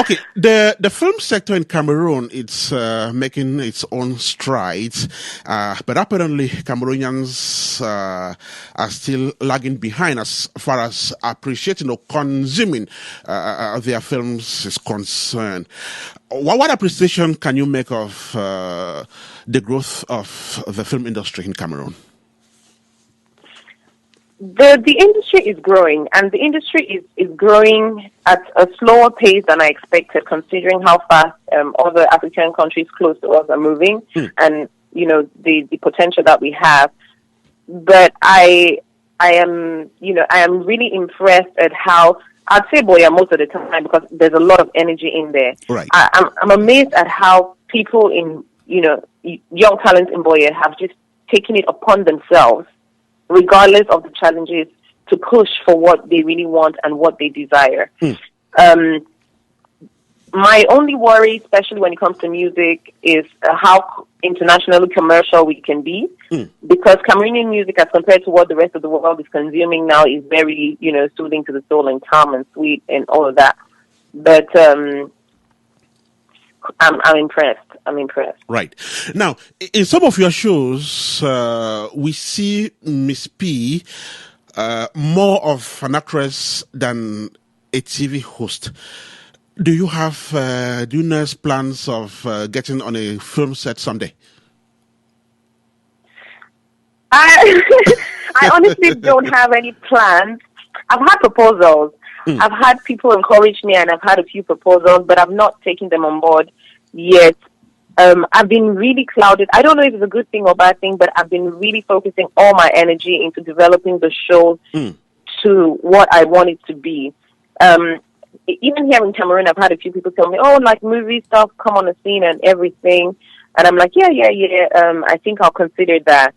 Okay, the film sector in Cameroon, it's making its own strides, but apparently Cameroonians are still lagging behind as far as appreciating or consuming their films is concerned. What appreciation can you make of the growth of the film industry in Cameroon? The industry is growing, and the industry is growing at a slower pace than I expected, considering how fast other African countries close to us are moving, and the potential that we have. But I am really impressed at how, I'd say Boya most of the time, because there's a lot of energy in there. Right. I'm amazed at how people in young talent in Boya have just taken it upon themselves, regardless of the challenges, to push for what they really want and what they desire. my only worry, especially when it comes to music, is how internationally commercial we can be. Because Cameroonian music, as compared to what the rest of the world is consuming now, is very, soothing to the soul and calm and sweet and all of that. But I'm impressed. Right. Now, in some of your shows, we see Miss P more of an actress than a TV host. Do you have plans of getting on a film set someday? I honestly don't have any plans. I've had proposals. I've had people encourage me, and I've had a few proposals, but I've not taken them on board yet. I've been really clouded. I don't know if it's a good thing or bad thing, but I've been really focusing all my energy into developing the show to what I want it to be. Even here in Cameroon, I've had a few people tell me, "Oh, like movie stuff, come on the scene and everything," and I'm like, "Yeah. I think I'll consider that."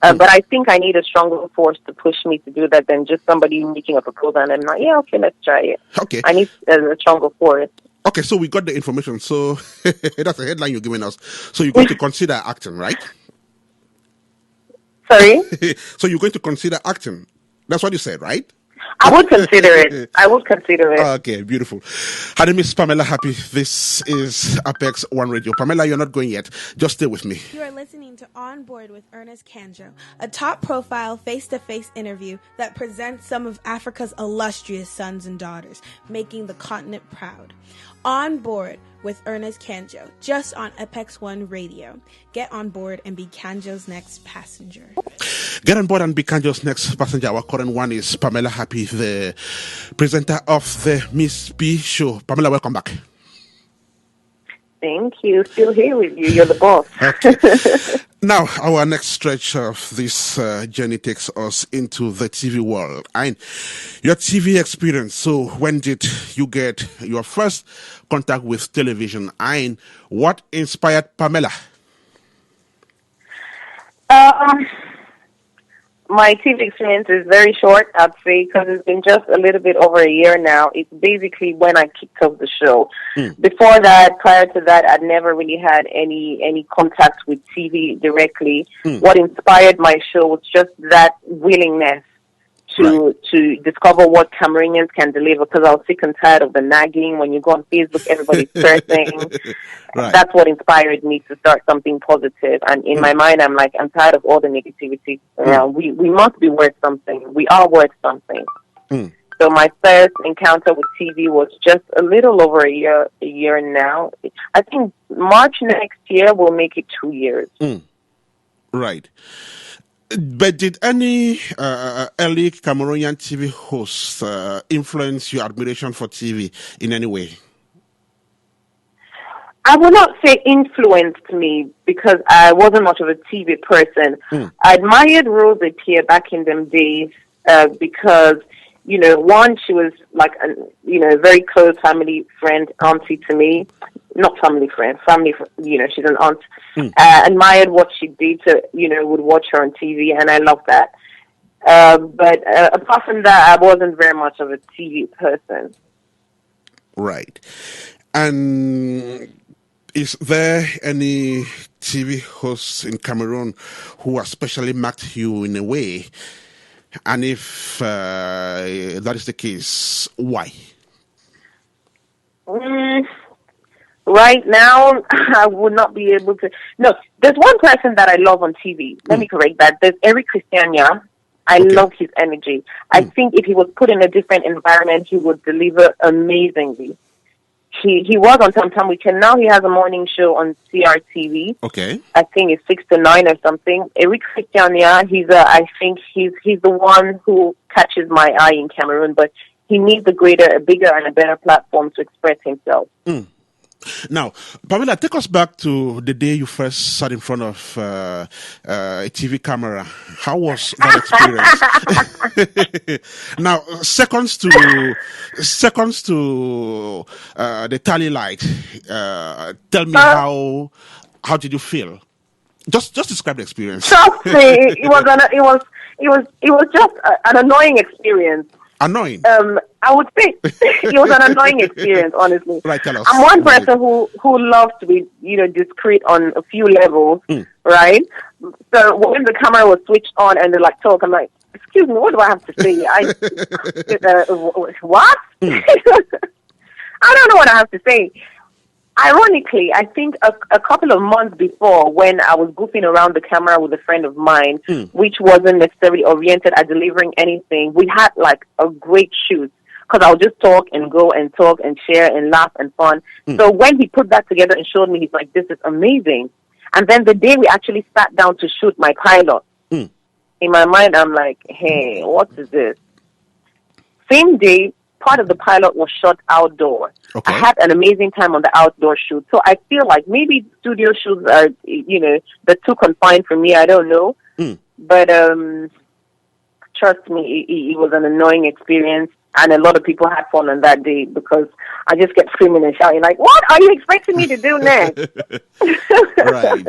But I think I need a stronger force to push me to do that than just somebody making a proposal and I'm like, "Yeah, okay, let's try it." Okay. I need a stronger force. Okay, so we got the information. So that's the headline you're giving us. So you're going to consider acting, right? Sorry? So you're going to consider acting. That's what you said, right? I would consider it. Okay, beautiful. Her name is Pamela Happi. This is APEX1RADIO. Pamela, you're not going yet. Just stay with me. You are listening to On Board with Ernest Kanjo, a top-profile, face-to-face interview that presents some of Africa's illustrious sons and daughters, making the continent proud. On Board with Ernest Kanjo, just on APEX1RADIO. Get on board and be Kanjo's next passenger. Get on board and be Kanjo's next passenger. Our current one is Pamela Happi, the presenter of the Miss P show. Pamela, welcome back. Thank you. Still here with you. You're the boss. Okay. Now, our next stretch of this journey takes us into the TV world. And your TV experience. So, when did you get your first contact with television? And what inspired Pamela? My TV experience is very short, I'd say, because it's been just a little bit over a year now. It's basically when I kicked off the show. Before that, prior to that, I'd never really had any contact with TV directly. What inspired my show was just that willingness to discover what Cameroonians can deliver, because I was sick and tired of the nagging. When you go on Facebook, everybody's cursing. That's what inspired me to start something positive. And in my mind, I'm like, I'm tired of all the negativity. We must be worth something. We are worth something. So my first encounter with TV was just a little over a year now. I think March next year will make it 2 years. Right. But did any early Cameroonian TV hosts influence your admiration for TV in any way? I would not say influenced me, because I wasn't much of a TV person. I admired Rose Pierre back in them days because, one, she was like a very close family friend, auntie to me. Not family friend, she's an aunt. Admired what she did would watch her on TV, and I love that. But apart from that, I wasn't very much of a TV person. Right. And is there any TV hosts in Cameroon who especially marked you in a way? And if that is the case, why? Right now, I would not be able to. No, there's one person that I love on TV. Let me correct that. There's Eric Christiania. I love his energy. I think if he was put in a different environment, he would deliver amazingly. He was on Tam Weekend. Now he has a morning show on CRTV. Okay. I think it's 6 to 9 or something. Eric Christiania, I think he's the one who catches my eye in Cameroon, but he needs a bigger and a better platform to express himself. Now, Pamela, take us back to the day you first sat in front of a TV camera. How was that experience? Now, seconds to the tally light. Tell me how did you feel? Just describe the experience. Trust me, it was just an annoying experience. Annoying. I would say it was an annoying experience, honestly. Right, tell us. I'm one person who loves to be, discreet on a few levels, right? So when the camera was switched on and they're like, talk, I'm like, excuse me, what do I have to say? What? I don't know what I have to say. Ironically, I think a couple of months before, when I was goofing around the camera with a friend of mine, which wasn't necessarily oriented at delivering anything, we had like a great shoot because I'll just talk and go and talk and share and laugh and fun. So when he put that together and showed me, he's like, this is amazing. And then the day we actually sat down to shoot my pilot, in my mind, I'm like, hey, what is this? Same day, part of the pilot was shot outdoor. Okay. I had an amazing time on the outdoor shoot. So I feel like maybe studio shoots are, they're too confined for me. I don't know. But trust me, it was an annoying experience. And a lot of people had fun on that day because I just kept screaming and shouting like, what are you expecting me to do next? Right.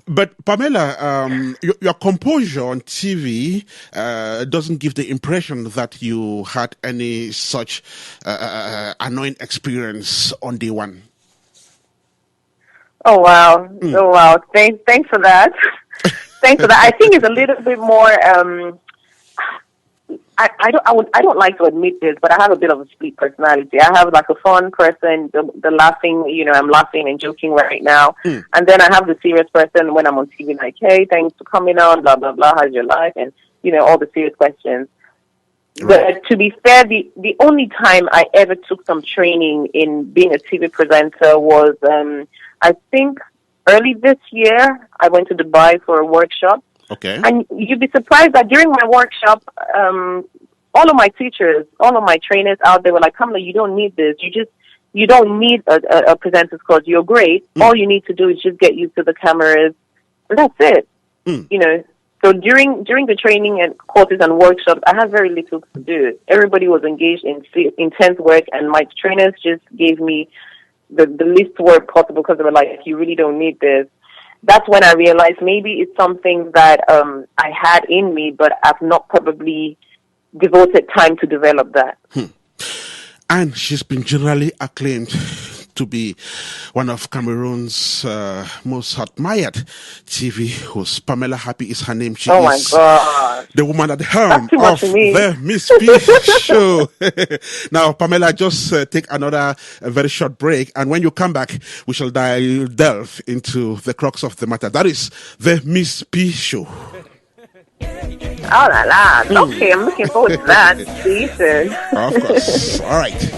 But Pamela, your composure on TV doesn't give the impression that you had any such annoying experience on day one. Oh wow! Oh wow! Thanks for that. Thanks for that. I think it's a little bit more. I don't like to admit this, but I have a bit of a split personality. I have like a fun person, the laughing, I'm laughing and joking right now. And then I have the serious person when I'm on TV, like, hey, thanks for coming on, blah, blah, blah, how's your life? And, all the serious questions. Right. But to be fair, the only time I ever took some training in being a TV presenter was, I think early this year, I went to Dubai for a workshop. Okay. And you'd be surprised that during my workshop, all of my teachers, all of my trainers out there were like, Pamela, you don't need this. You don't need a presenter's course. You're great. All you need to do is just get used to the cameras. And that's it. So during the training and courses and workshops, I had very little to do. Everybody was engaged in intense work, and my trainers just gave me the least work possible because they were like, you really don't need this. That's when I realized maybe it's something that I had in me, but I've not probably devoted time to develop that. And she's been generally acclaimed to be one of Cameroon's most admired TV hosts. Pamela Happi is her name. She is my God. The woman at the helm of the Miss P show. Now, Pamela, just take another very short break, and when you come back, we shall delve into the crux of the matter. That is the Miss P show. Oh la la. Okay, I'm looking forward to that. See you soon. Of course. All right.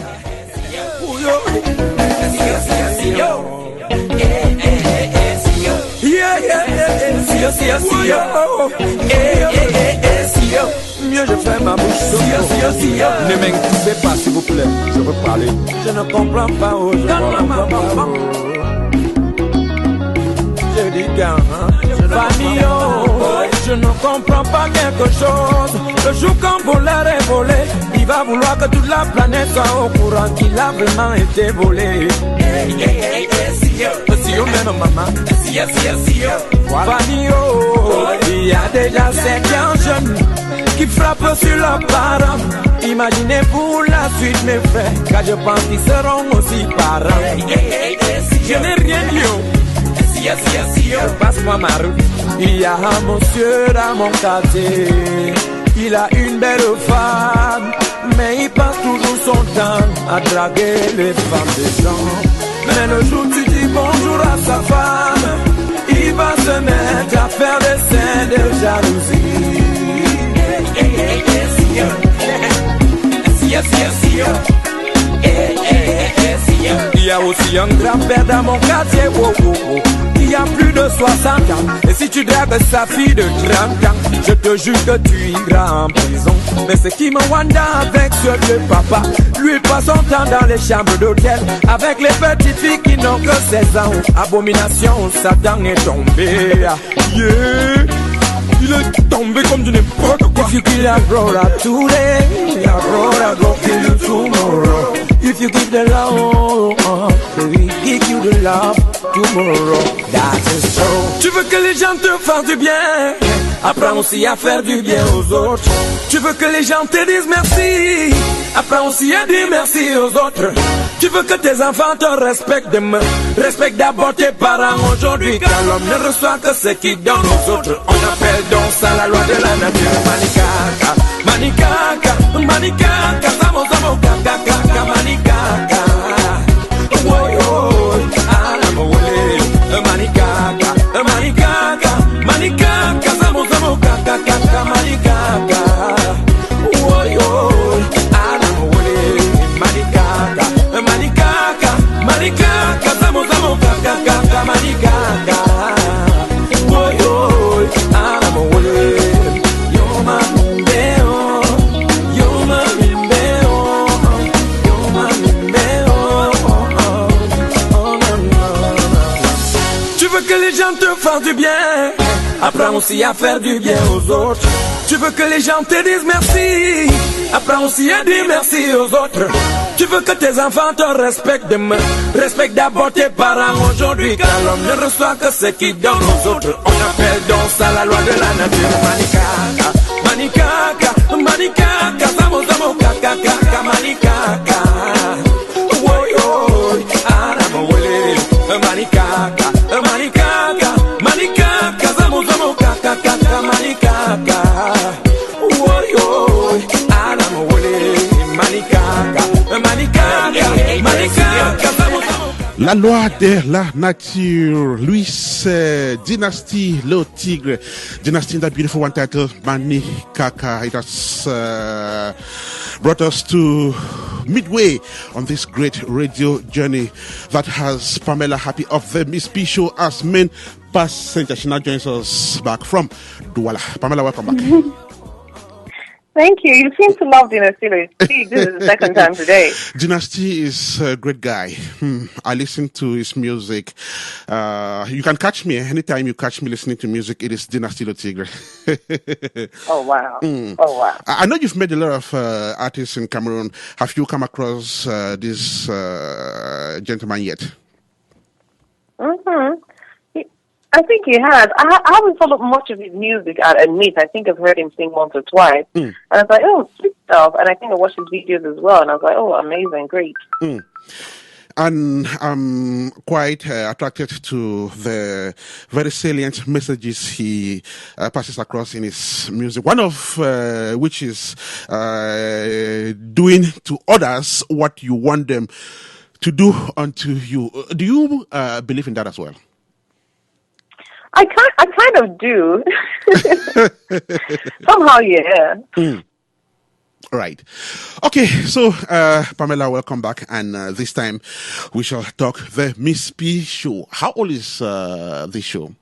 Mieux je fais ma bouche. Ne m'inquiétez pas s'il vous plaît. Je veux parler. Je ne comprends pas aujourd'hui. Je dis quand famille, je ne comprends pas quelque chose. Le jour quand volaire est volé, il va vouloir que toute la planète soit au courant qu'il a vraiment été volé. Si yo même maman, famille, il y a déjà 50 jeunes qui frappent sur leurs parents. Imaginez pour la suite mes frères, car je pense qu'ils seront aussi parents. Je n'ai rien dit. Passe-moi ma route. Il y a un monsieur dans mon quartier. Il a une belle femme, mais il passe toujours son temps à draguer les femmes des gens. Mais le jour où tu dis bonjour à sa femme, il va se mettre à faire des scènes de jalousie. Il y a aussi un grand-père dans mon quartier. Il y a plus de 60 ans. Et si tu dragues sa fille de 30 ans, je te jure que tu iras en prison. Mais ce qui me wanda avec ce vieux papa, lui il passe son temps dans les chambres d'hôtel avec les petites filles qui n'ont que 16 ans. Abomination, Satan est tombé. Yeah. Il est tombé comme du n'importe quoi. If you kill a brother today, your brother go kill you tomorrow. If you give the love, they will give you the love. tomorrow. That is true. Tu veux que les gens te fassent du bien, apprends aussi à faire du bien aux autres. Tu veux que les gens te disent merci, apprends aussi à dire merci aux autres. Tu veux que tes enfants te respectent demain, respecte d'abord tes parents aujourd'hui, car l'homme ne reçoit que ce qu'il donne aux autres. On appelle donc ça la loi de la nature. Manikaka, manikaka, manikaka, zamo zamo kaka kaka manikaka. Woy woy, alamole, manikaka, manikaka, manikaka, zamo zamo kaka kaka manikaka. Woy woy, alamole, manikaka, manikaka, manikaka, zamo zamo kaka kaka manikaka. Woy woy, alamole. Te faire du bien, apprends aussi à faire du bien aux autres. Tu veux que les gens te disent merci, apprends aussi à dire merci aux autres. Tu veux que tes enfants te respectent demain, respecte d'abord tes parents aujourd'hui, car l'homme ne reçoit que ce qu'il donne aux autres. On appelle donc ça la loi de la nature. Manikaka, manikaka, manikaka, zamo zamo kaka kaka manikaka. Woy woy, aramo wele, manikaka, manikaka, manikaka, zamo zamo kaka kaka manikaka. Woy woy, aramo wele, manikaka, manikaka, manikaka, zamo zamo. La loi de la nature, Luis Dynasty, Le Tigre, Dynasty in that beautiful one titled Mani Kaka. It has brought us to midway on this great radio journey that has Pamela Happi of the Miss P Show as main passenger. She now joins us back from Douala. Pamela, welcome back. Thank you. You seem to love Dynasty. This is the second time today. Dynasty is a great guy. I listen to his music. You can catch me anytime you catch me listening to music. It is Dynasty Le Tigre. Oh, wow. Oh, wow. I know you've met a lot of artists in Cameroon. Have you come across this gentleman yet? Mm-hmm. I think he has. I haven't followed much of his music, I admit. I think I've heard him sing once or twice. And I was like, oh, sweet stuff. And I think I watched his videos as well. And I was like, oh, amazing, great. And I'm quite attracted to the very salient messages he passes across in his music. One of which is doing to others what you want them to do unto you. Do you believe in that as well? I kind of do. Somehow, yeah. Right. Okay, so Pamela, welcome back. And this time we shall talk the Miss P Show. How old is this show?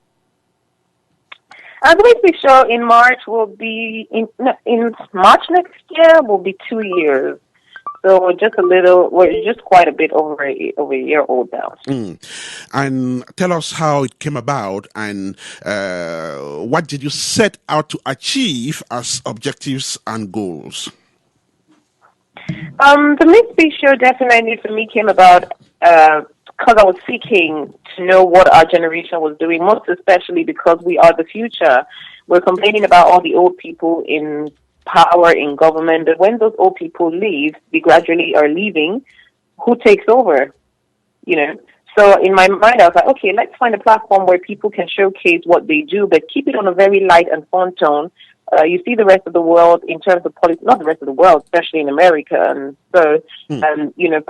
The Miss P Show in March will be, in March next year will be 2 years. So we're just quite a bit over a year old now. And tell us how it came about and what did you set out to achieve as objectives and goals? The Miss B Show definitely for me came about because I was seeking to know what our generation was doing, most especially because we are the future. We're complaining about all the old people in power in government, but when those old people leave, they gradually are leaving, who takes over? So in my mind, I was like, okay, let's find a platform where people can showcase what they do, but keep it on a very light and fun tone. You see the rest of the world in terms of politics, not the rest of the world, especially in America. And so,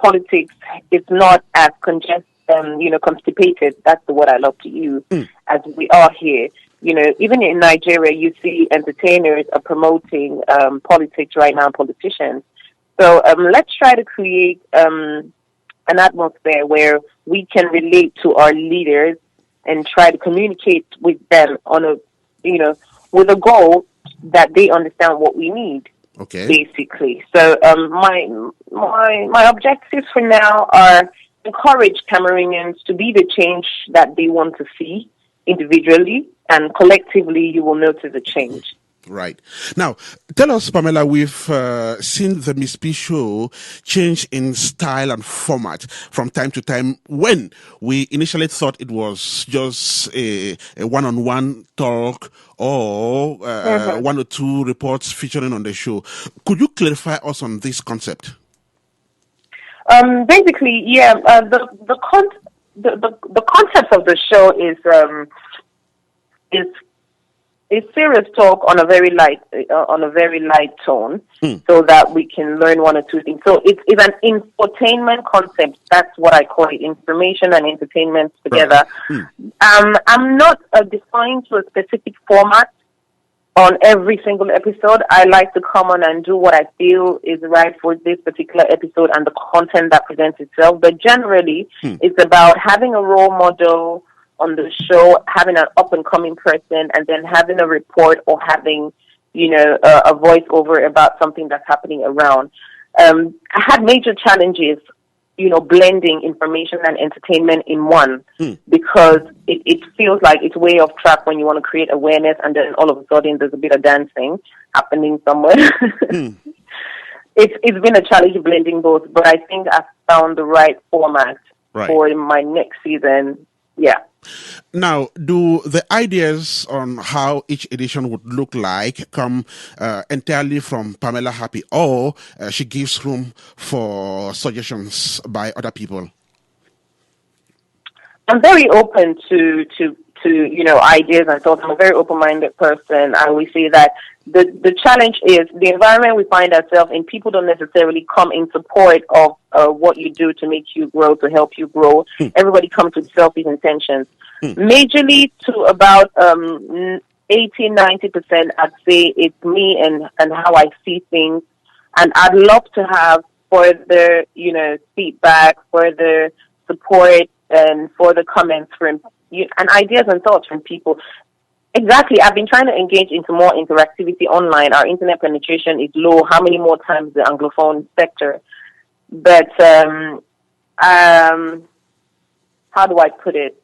politics is not as constipated. That's the word I love to use, as we are here. Even in Nigeria, you see entertainers are promoting politics right now, politicians. So let's try to create an atmosphere where we can relate to our leaders and try to communicate with them on with a goal that they understand what we need. Okay. Basically. So my objectives for now are encourage Cameroonians to be the change that they want to see individually, and collectively you will notice a change. Right. Now, tell us, Pamela, we've seen the Miss P show change in style and format from time to time. When we initially thought it was just a one-on-one talk or one or two reports featuring on the show. Could you clarify us on this concept? Basically, yeah, the concept of the show is serious talk on a very light tone, so that we can learn one or two things. So it's an infotainment concept. That's what I call it: information and entertainment together. Right. I'm not defined to a specific format on every single episode. I like to come on and do what I feel is right for this particular episode and the content that presents itself. But generally, it's about having a role model on the show, having an up-and-coming person, and then having a report or having, a voiceover about something that's happening around. I had major challenges, blending information and entertainment in one, because it feels like it's way off track when you want to create awareness, and then all of a sudden there's a bit of dancing happening somewhere. It's been a challenge blending both, but I think I've found the right format for my next season. Yeah. Now, do the ideas on how each edition would look like come entirely from Pamela Happi, or she gives room for suggestions by other people? I'm very open to ideas and thoughts. I'm a very open-minded person. I always say that the challenge is the environment we find ourselves in. People don't necessarily come in support of what you do to make you grow, to help you grow. Everybody comes with selfish intentions. Majorly to about 80-90%, I'd say it's me and how I see things. And I'd love to have further, feedback, further support, and further comments from and ideas and thoughts from people. Exactly. I've been trying to engage into more interactivity online. Our internet penetration is low. How many more times the Anglophone sector? But how do I put it?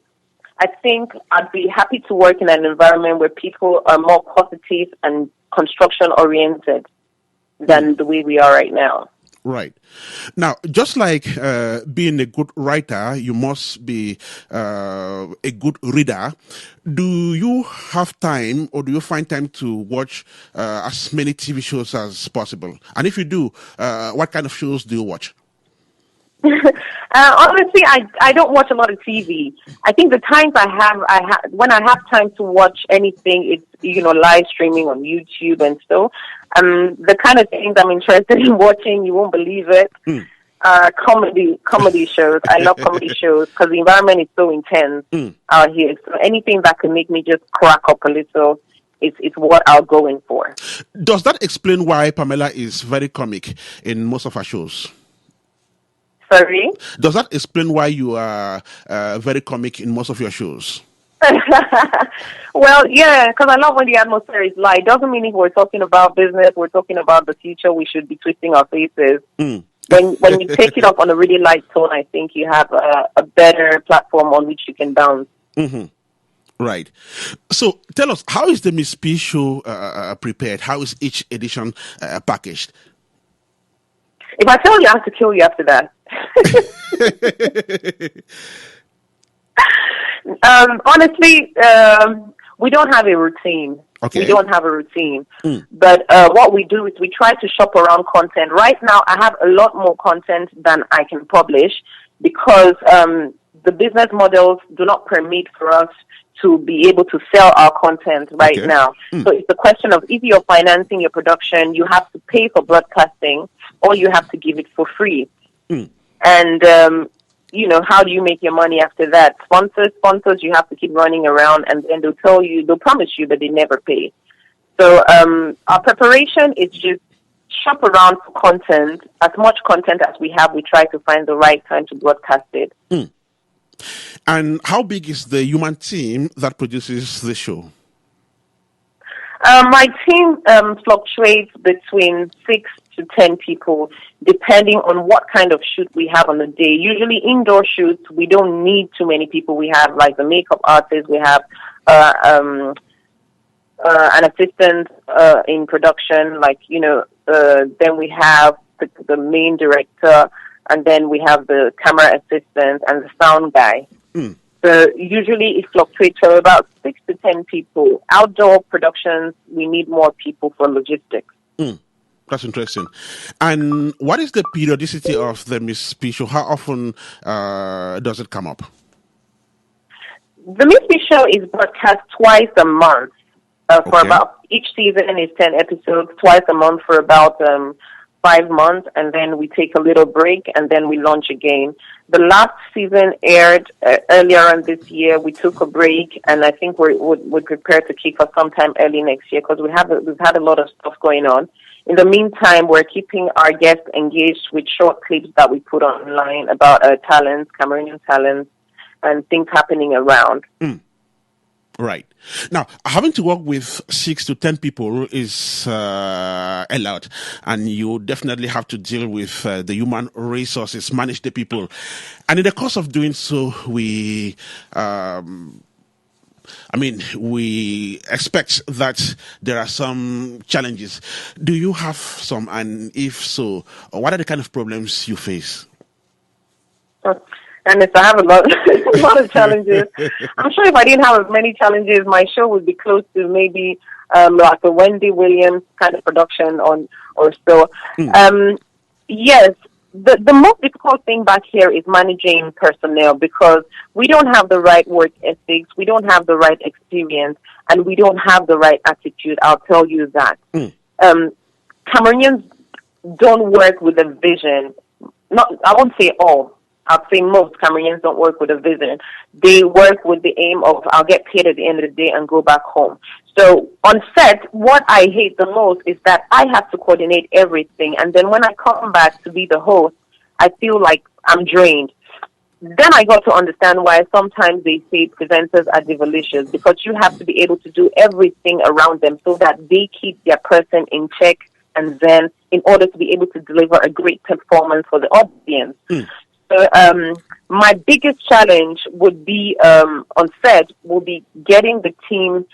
I think I'd be happy to work in an environment where people are more positive and construction-oriented than the way we are right now. Right. Now, just like being a good writer, you must be a good reader. Do you have time, or do you find time to watch as many TV shows as possible? And if you do, what kind of shows do you watch? Honestly, I don't watch a lot of TV. I think the times when I have time to watch anything, it's live streaming on YouTube and so. The kind of things I'm interested in watching, you won't believe it. Comedy shows. I love comedy shows because the environment is so intense out here. So anything that can make me just crack up a little, it's what I'll go in for. Does that explain why Pamela is very comic in most of her shows? Sorry? Does that explain why you are very comic in most of your shows? Well, yeah, because I love when the atmosphere is light. Doesn't mean if we're talking about business, we're talking about the future, we should be twisting our faces. When you take it up on a really light tone, I think you have a better platform on which you can bounce. Right. So tell us, how is the Miss P show prepared? How is each edition packaged? If I tell you, I have to kill you after that. Honestly, we don't have a routine. Okay. We don't have a routine. But what we do is we try to shop around content. Right now, I have a lot more content than I can publish because the business models do not permit for us to be able to sell our content right now. So it's the question of if you're financing your production, you have to pay for broadcasting or you have to give it for free. And, how do you make your money after that? Sponsors, you have to keep running around and then they'll promise you that they never pay. So our preparation is just shop around for content. As much content as we have, we try to find the right time to broadcast it. And how big is the human team that produces the show? My team fluctuates between 6 to 10 people, depending on what kind of shoot we have on the day. Usually indoor shoots, we don't need too many people. We have like the makeup artist, we have an assistant in production, like, then we have the main director, and then we have the camera assistant and the sound guy. So usually it fluctuates from about 6 to 10 people. Outdoor productions, we need more people for logistics. That's interesting. And what is the periodicity of the Miss P show? How often does it come up? The Miss P show is broadcast twice a month. For about, each season is 10 episodes, twice a month for about 5 months, and then we take a little break, and then we launch again. The last season aired earlier on this year. We took a break, and I think we're prepared to kick off sometime early next year because we've had a lot of stuff going on. In the meantime, we're keeping our guests engaged with short clips that we put online about talents, Cameroonian talents, and things happening around. Right. Now, having to work with 6 to 10 people is a lot, and you definitely have to deal with the human resources, manage the people. And in the course of doing so, we expect that there are some challenges. Do you have some? And if so, what are the kind of problems you face? And I have a lot of challenges. I'm sure if I didn't have as many challenges, my show would be close to maybe like a Wendy Williams kind of production or so. Yes, the most difficult thing back here is managing personnel because we don't have the right work ethics, we don't have the right experience, and we don't have the right attitude. I'll tell you that. Cameroonians don't work with a vision. I won't say all. I'd say most Cameroonians don't work with a vision. They work with the aim of, I'll get paid at the end of the day and go back home. So on set, what I hate the most is that I have to coordinate everything. And then when I come back to be the host, I feel like I'm drained. Then I got to understand why sometimes they say presenters are devolutions, because you have to be able to do everything around them so that they keep their person in check, and then in order to be able to deliver a great performance for the audience. So my biggest challenge would be on set will be getting the team.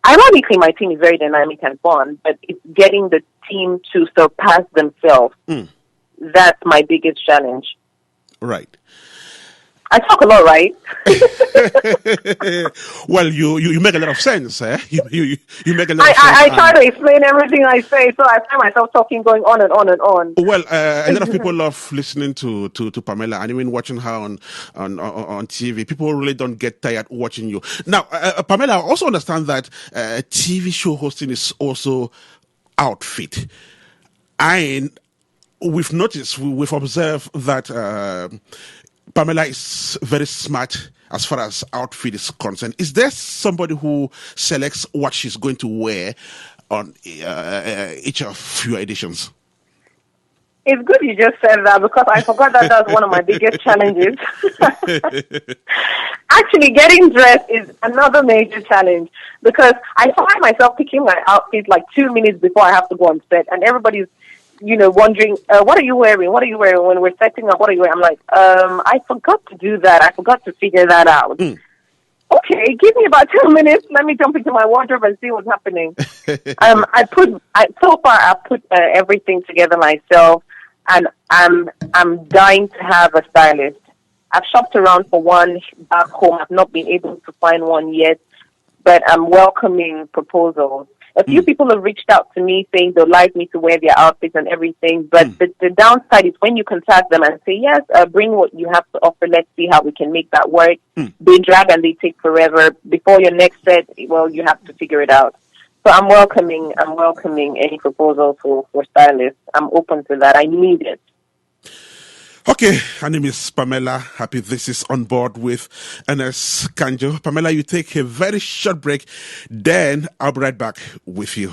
Ironically, my team is very dynamic and fun, but it's getting the team to surpass themselves. That's my biggest challenge. Right. I talk a lot, right? Well, you make a lot of sense, eh? You make a lot of sense. I try to explain everything I say, so I find myself talking, going on and on and on. Well, a lot of people love listening to Pamela, and even watching her on TV. People really don't get tired watching you. Now, Pamela, I also understand that TV show hosting is also outfit. And we've noticed, we've observed that Pamela is very smart as far as outfit is concerned. Is there somebody who selects what she's going to wear on each of your editions? It's good you just said that, because I forgot that that's one of my biggest challenges. Actually, getting dressed is another major challenge, because I find myself picking my outfit like 2 minutes before I have to go on set, and everybody's wondering, what are you wearing? What are you wearing? When we're setting up, what are you wearing? I'm like, I forgot to do that. I forgot to figure that out. Okay, give me about 2 minutes. Let me jump into my wardrobe and see what's happening. So far I've put everything together myself, and I'm dying to have a stylist. I've shopped around for one back home. I've not been able to find one yet, but I'm welcoming proposals. A few people have reached out to me saying they'd like me to wear their outfits and everything, but the downside is when you contact them and say, yes, bring what you have to offer, let's see how we can make that work. They drag and they take forever. Before your next set, well, you have to figure it out. So I'm welcoming any proposals for stylists. I'm open to that. I need it. Okay, her name is Pamela Happi. This is On Board with Ernest Kanjo. Pamela, you take a very short break, then I'll be right back with you.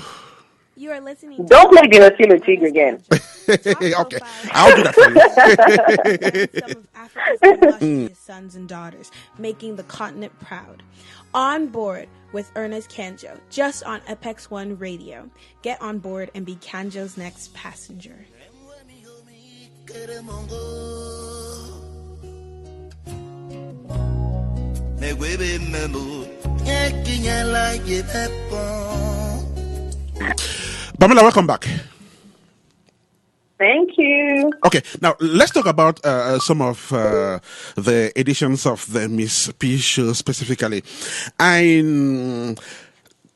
You are listening to... Don't play the Osilo Tig again. Okay, I'll do that for you. Some of Africa's illustrious sons and daughters, making the continent proud. On Board with Ernest Kanjo, just on APEX1 Radio. Get on board and be Kanjo's next passenger. Egwebe membo. Ekinya like it Pamela, welcome back. Thank you. Okay, now let's talk about some of the editions of the Miss P show specifically.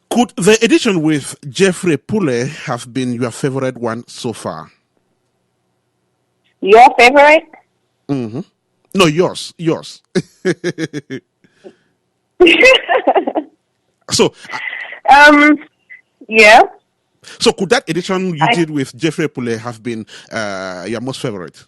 Could the edition with Jeffrey Pule have been your favorite one so far? Your favorite? Mm-hmm. No, yours. So, yeah. So could that edition you did with Jeffrey Pule have been your most favorite?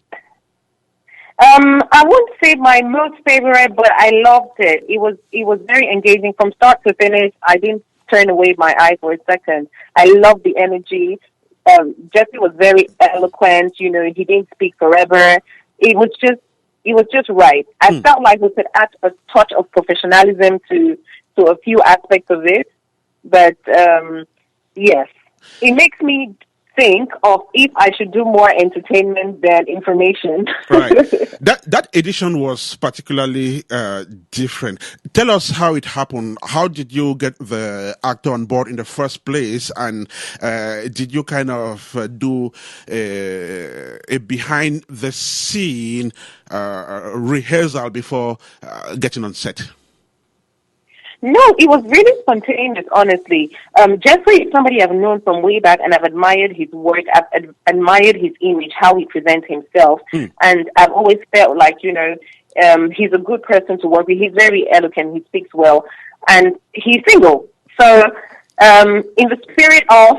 I wouldn't say my most favorite, but I loved it. It was very engaging from start to finish. I didn't turn away my eye for a second. I loved the energy. Jeffrey was very eloquent. You know, he didn't speak forever. It was just right. I felt like we could add a touch of professionalism to a few aspects of it. But yes, it makes me think of if I should do more entertainment than information. Right. That edition was particularly different. Tell us how it happened. How did you get the actor on board in the first place? And did you kind of do a behind the scene rehearsal before getting on set? No, it was really spontaneous, honestly. Jeffrey is somebody I've known from way back, and I've admired his work. I've admired his image, how he presents himself. And I've always felt like, you know, he's a good person to work with. He's very eloquent. He speaks well. And he's single. So in the spirit of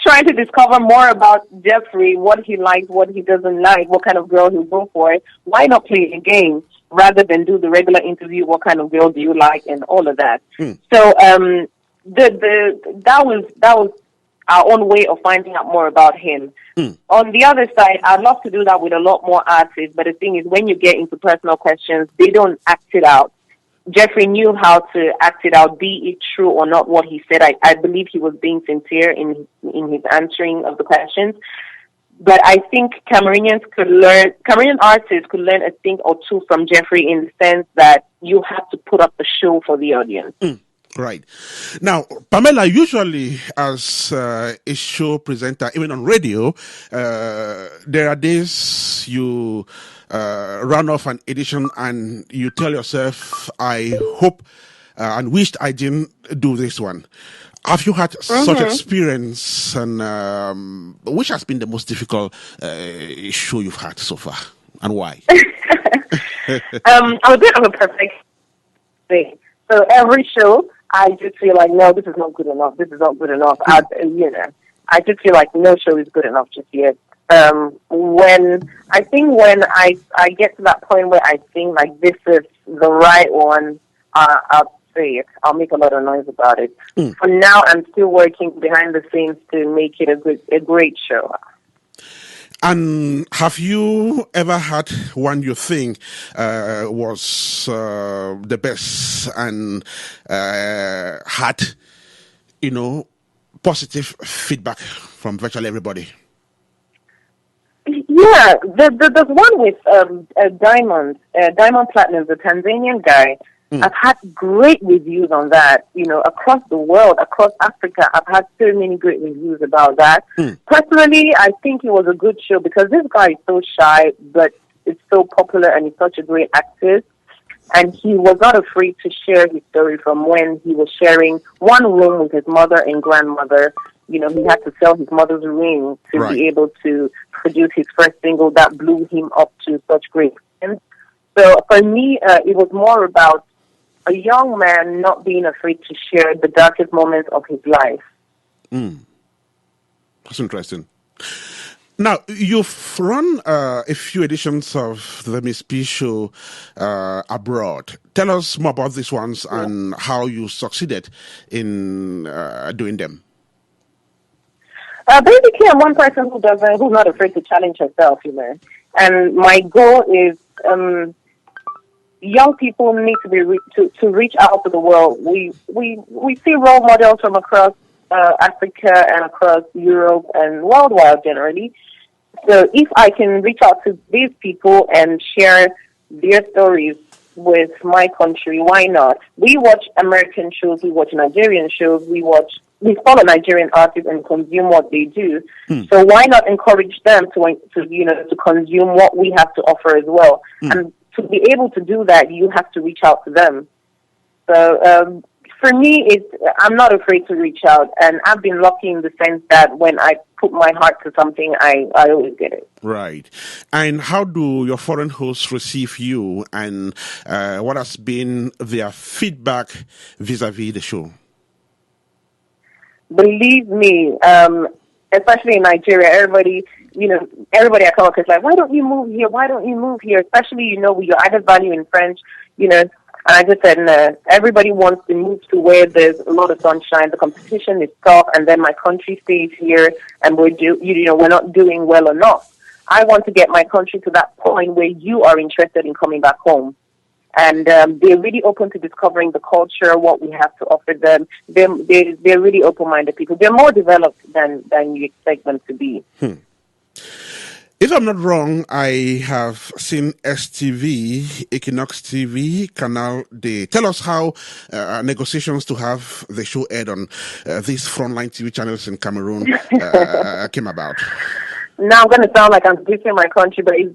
trying to discover more about Jeffrey, what he likes, what he doesn't like, what kind of girl he'll go for, why not play a game? Rather than do the regular interview, what kind of girl do you like, and all of that. So that was our own way of finding out more about him. On the other side, I'd love to do that with a lot more artists, but the thing is, when you get into personal questions, they don't act it out. Jeffrey knew how to act it out, be it true or not what he said. I believe he was being sincere in his answering of the questions. But I think Cameroonian artists could learn a thing or two from Jeffrey in the sense that you have to put up a show for the audience. Right. Now, Pamela, usually as a show presenter, even on radio, there are days you run off an edition and you tell yourself, I hope and wished I didn't do this one. Have you had such experience, and which has been the most difficult show you've had so far, and why? I'm a bit of a perfect thing. So every show, I just feel like, no, this is not good enough. This is not good enough. I just feel like no show is good enough just yet. When I get to that point where I think like this is the right one, I'll say it. I'll make a lot of noise about it. For now, I'm still working behind the scenes to make it a great show. And have you ever had one you think was the best and had, positive feedback from virtually everybody? Yeah, there's one with Diamond Platinum, the Tanzanian guy. I've had great reviews on that, across the world, across Africa. I've had so many great reviews about that. Personally, I think it was a good show because this guy is so shy, but it's so popular and he's such a great actor. And he was not afraid to share his story from when he was sharing one room with his mother and grandmother. He had to sell his mother's ring to be able to produce his first single that blew him up to such great extent. So for me, it was more about a young man not being afraid to share the darkest moments of his life. That's interesting. Now, you've run a few editions of the Miss P show abroad. Tell us more about these ones and how you succeeded in doing them. Basically, I'm one person who's not afraid to challenge herself, And my goal is young people need to be to reach out to the world. We see role models from across Africa and across Europe and worldwide generally. So if I can reach out to these people and share their stories, with my country. Why not? We watch American shows, we watch Nigerian shows, we follow Nigerian artists and consume what they do. So why not encourage them to consume what we have to offer as well? And to be able to do that, you have to reach out to them. So for me, I'm not afraid to reach out, and I've been lucky in the sense that when I put my heart to something, I always get it. Right. And how do your foreign hosts receive you, and what has been their feedback vis-a-vis the show? Believe me, especially in Nigeria, everybody I come across is like, why don't you move here? Why don't you move here? Especially, with your added value in French, And I just said, no, everybody wants to move to where there's a lot of sunshine. The competition is tough, and then my country stays here, and we're not doing well enough. I want to get my country to that point where you are interested in coming back home. And they're really open to discovering the culture, what we have to offer them. They're really open-minded people. They're more developed than you expect them to be. If I'm not wrong, I have seen STV, Equinox TV, Canal D. Tell us how negotiations to have the show aired on these frontline TV channels in Cameroon came about. Now I'm going to sound like I'm dissing my country, but it's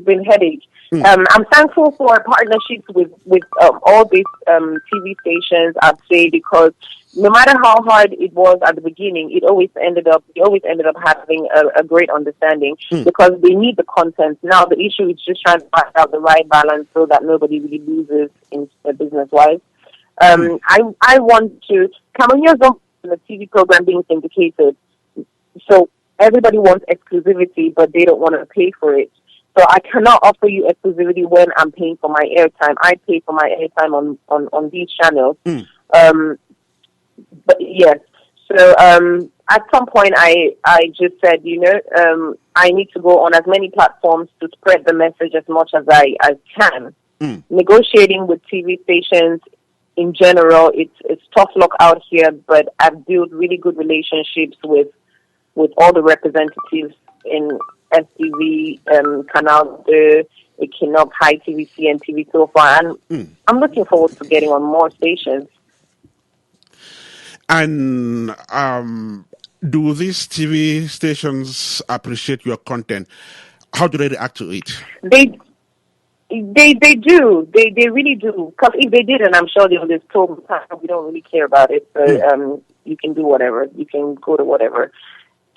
been headache. I'm thankful for partnerships with all these TV stations, I'd say, because no matter how hard it was at the beginning, it always ended up having a great understanding because they need the content. Now the issue is just trying to find out the right balance so that nobody really loses in business-wise. I want to Cameroonians don't want the TV program being syndicated, so everybody wants exclusivity, but they don't want to pay for it. So I cannot offer you exclusivity when I'm paying for my airtime. I pay for my airtime on these channels. But yes, so at some point I just said, I need to go on as many platforms to spread the message as much as I can. Negotiating with TV stations in general, it's tough luck out here, but I've built really good relationships with all the representatives in STV, Canal de Equinox, High TV, CNTV so far, and I'm looking forward to getting on more stations. And do these TV stations appreciate your content? How do they react to it? They do. They really do. Because if they didn't, I'm sure they would have told me, we don't really care about it. So you can do whatever. You can go to whatever.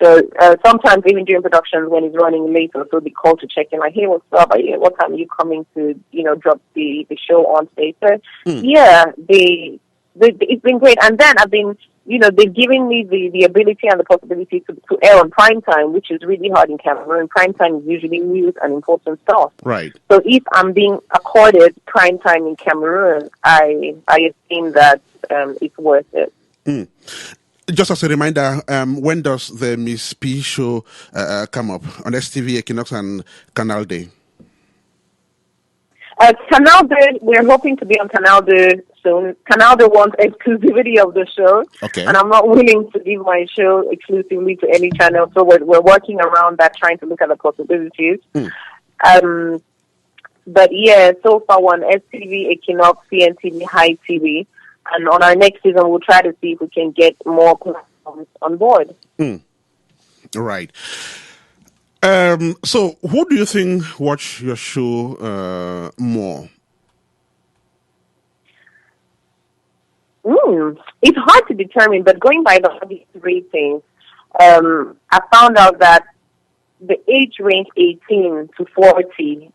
So sometimes even during productions when it's running late, so they call to check in, like, hey, what's up? What time are you coming to, drop the show on stage? So yeah, it's been great. And then I've been, they've given me the ability and the possibility to air on prime time, which is really hard in Cameroon. Prime time is usually news and important stuff. Right. So if I'm being accorded prime time in Cameroon, I assume that it's worth it. Just as a reminder, when does the Miss P show come up on STV, Equinox, and Canal D? Canal D, we're hoping to be on Canal D soon. Canal D wants exclusivity of the show, and I'm not willing to give my show exclusively to any channel, so we're working around that, trying to look at the possibilities. But yeah, so far on STV, Equinox, CNTV, High TV, and on our next season we'll try to see if we can get more platforms on board. Right. So who do you think watch your show more? It's hard to determine, but going by the audience ratings, I found out that the age range 18 to 40,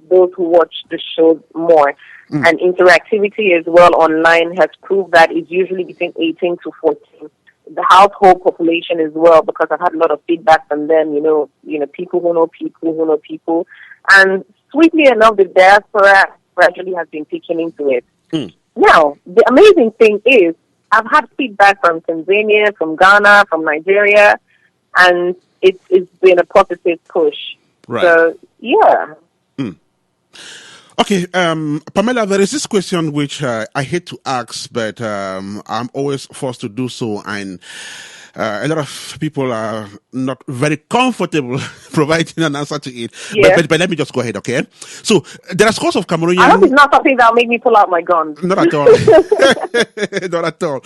those who watch the show more, and interactivity as well online has proved that it's usually between 18 to 14. The household population as well, because I've had a lot of feedback from them, people who know people. And sweetly enough, the diaspora gradually has been picking into it. Now, the amazing thing is, I've had feedback from Tanzania, from Ghana, from Nigeria, and it's been a positive push. Right. So, yeah. Okay, Pamela, there is this question which I hate to ask, but I'm always forced to do so. And a lot of people are not very comfortable providing an answer to it. Yeah. But let me just go ahead, okay? So there are scores of Cameroonian. I hope it's not something that'll make me pull out my gun. Not at all. Not at all.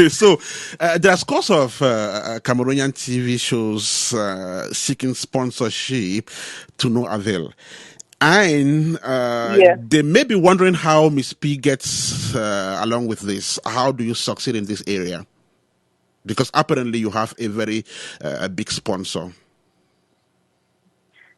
So there are scores of Cameroonian TV shows seeking sponsorship to no avail. And they may be wondering how Miss P gets along with this. How do you succeed in this area? Because apparently you have a very big sponsor.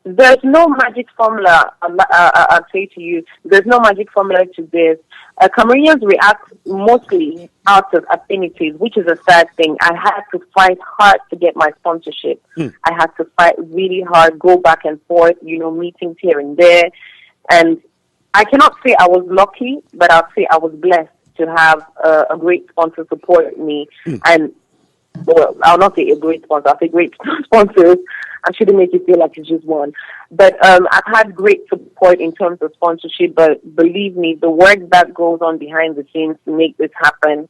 There's no magic formula, I'll say to you. There's no magic formula to this. Cameroonians react mostly out of affinities, which is a sad thing. I had to fight hard to get my sponsorship. I had to fight really hard, go back and forth, meetings here and there. And I cannot say I was lucky, but I'll say I was blessed to have a great sponsor support me. And, well, I'll not say a great sponsor, I'll say great sponsors. I shouldn't make you feel like it's just one. But I've had great support in terms of sponsorship, but believe me, the work that goes on behind the scenes to make this happen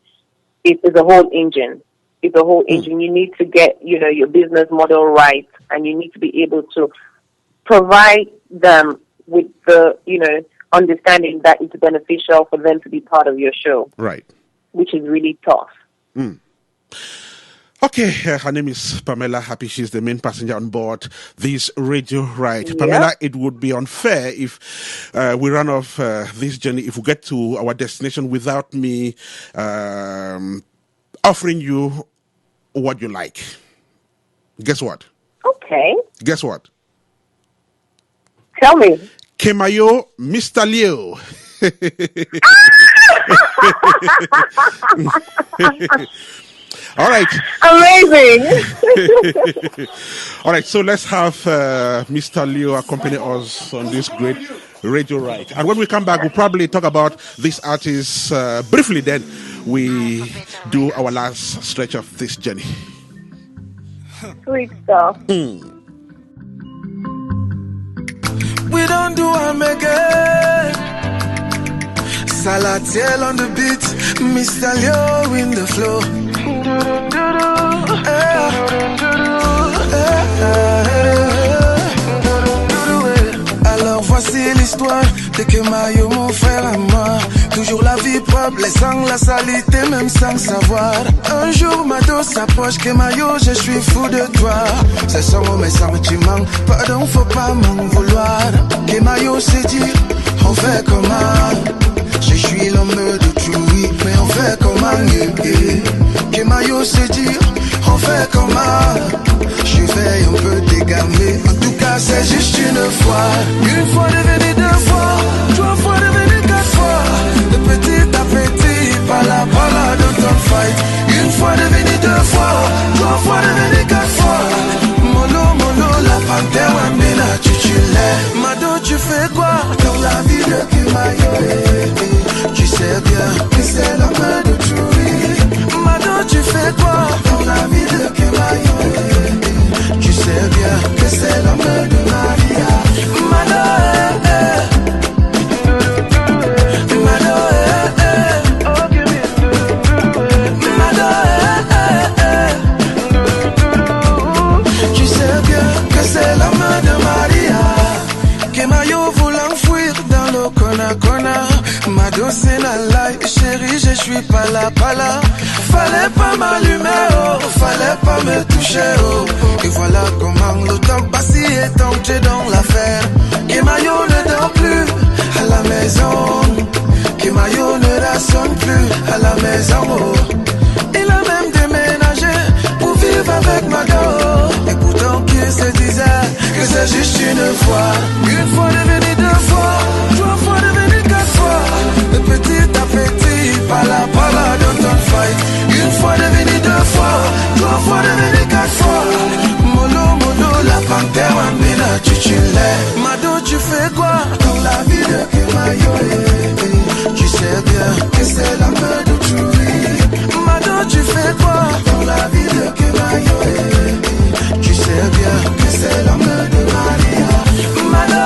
is a whole engine. It's a whole engine. You need to get, your business model right, and you need to be able to provide them with the, understanding that it's beneficial for them to be part of your show. Right. Which is really tough. Okay, her name is Pamela Happi. She's the main passenger on board this radio ride. Pamela, it would be unfair if we run off this journey, if we get to our destination without me offering you what you like. Guess what? Okay. Guess what? Tell me. Kemayo Mr. Leo. All right. Amazing. All right, so let's have Mr. Leo accompany us on this great radio ride. And when we come back, we'll probably talk about this artist briefly, then we do our last stretch of this journey. Sweet stuff. We don't do them again. Salatiel on the beat, Mr. Leo in the flow. Alors voici l'histoire de Kemayo, mon frère à moi. Toujours la vie propre, laissant la saleté même sans savoir. Un jour ma dose s'approche, Kemayo, je suis fou de toi. Ce sont mes sentiments, pardon, faut pas m'en vouloir. Kemayo s'est dit, on fait comment? Je suis l'homme de Tchoui, mais on fait comment? Kemayo s'est dit, on fait comment? Je vais un peu dégamer. En tout cas, c'est juste une fois. Une fois devenu deux fois, trois fois devenu quatre fois. De petit à petit, par là, dans ton fight. Une fois devenu deux fois, trois fois devenu quatre fois. Mono, la panthère, Amina, tu l'es. Mado, tu fais quoi dans la vie de Kemayo? Tu sais bien que c'est l'homme de Tchoui. Mado, tu fais quoi dans la vie de Kemayo? Tu sais bien que c'est l'homme de Maria. Mado, tu sais bien que c'est l'homme de Maria. Kemayo voulant fuir dans le Kona. Mado c'est la life, chérie, je suis pas là. Fallait pas m'allumer, fallait pas me toucher, Et voilà comment le temps passé est entré dans l'affaire. Kemayo ne dort plus à la maison. Kemayo ne rassonne plus à la maison, Il a même déménagé pour vivre avec Mado. Et pourtant qui se disait que c'est juste une fois. Une fois devenu deux fois, trois fois devenu quatre fois. De petit à petit, par là, dans ton fight. Une fois devenu deux fois, trois fois devenu quatre fois. Mono, la panthère, Amina, tu l'es. Mado, tu fais quoi dans la vie de Kemayo? Tu sais bien que c'est l'homme de Tchoui. Mado, tu fais quoi dans la vie de Kemayo? Tu sais bien que c'est l'homme de Maria. Mado,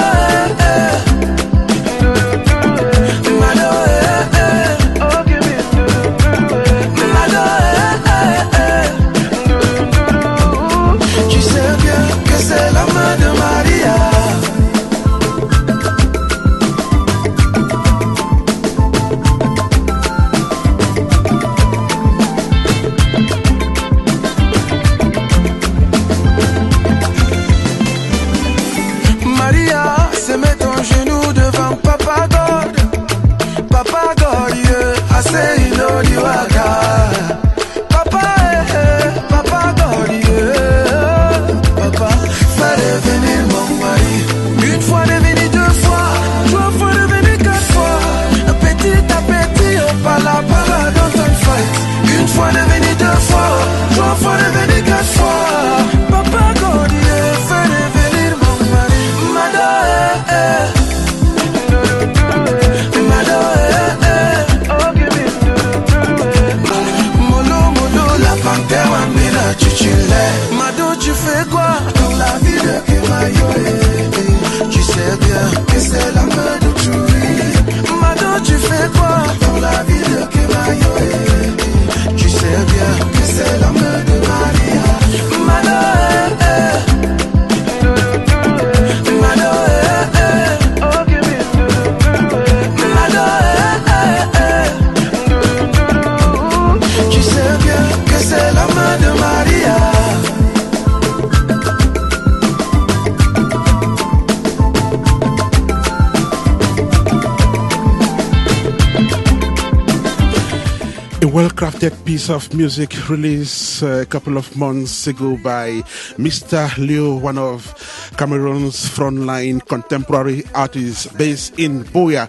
well-crafted piece of music released a couple of months ago by Mr. Leo, one of Cameroon's frontline contemporary artists based in Buea,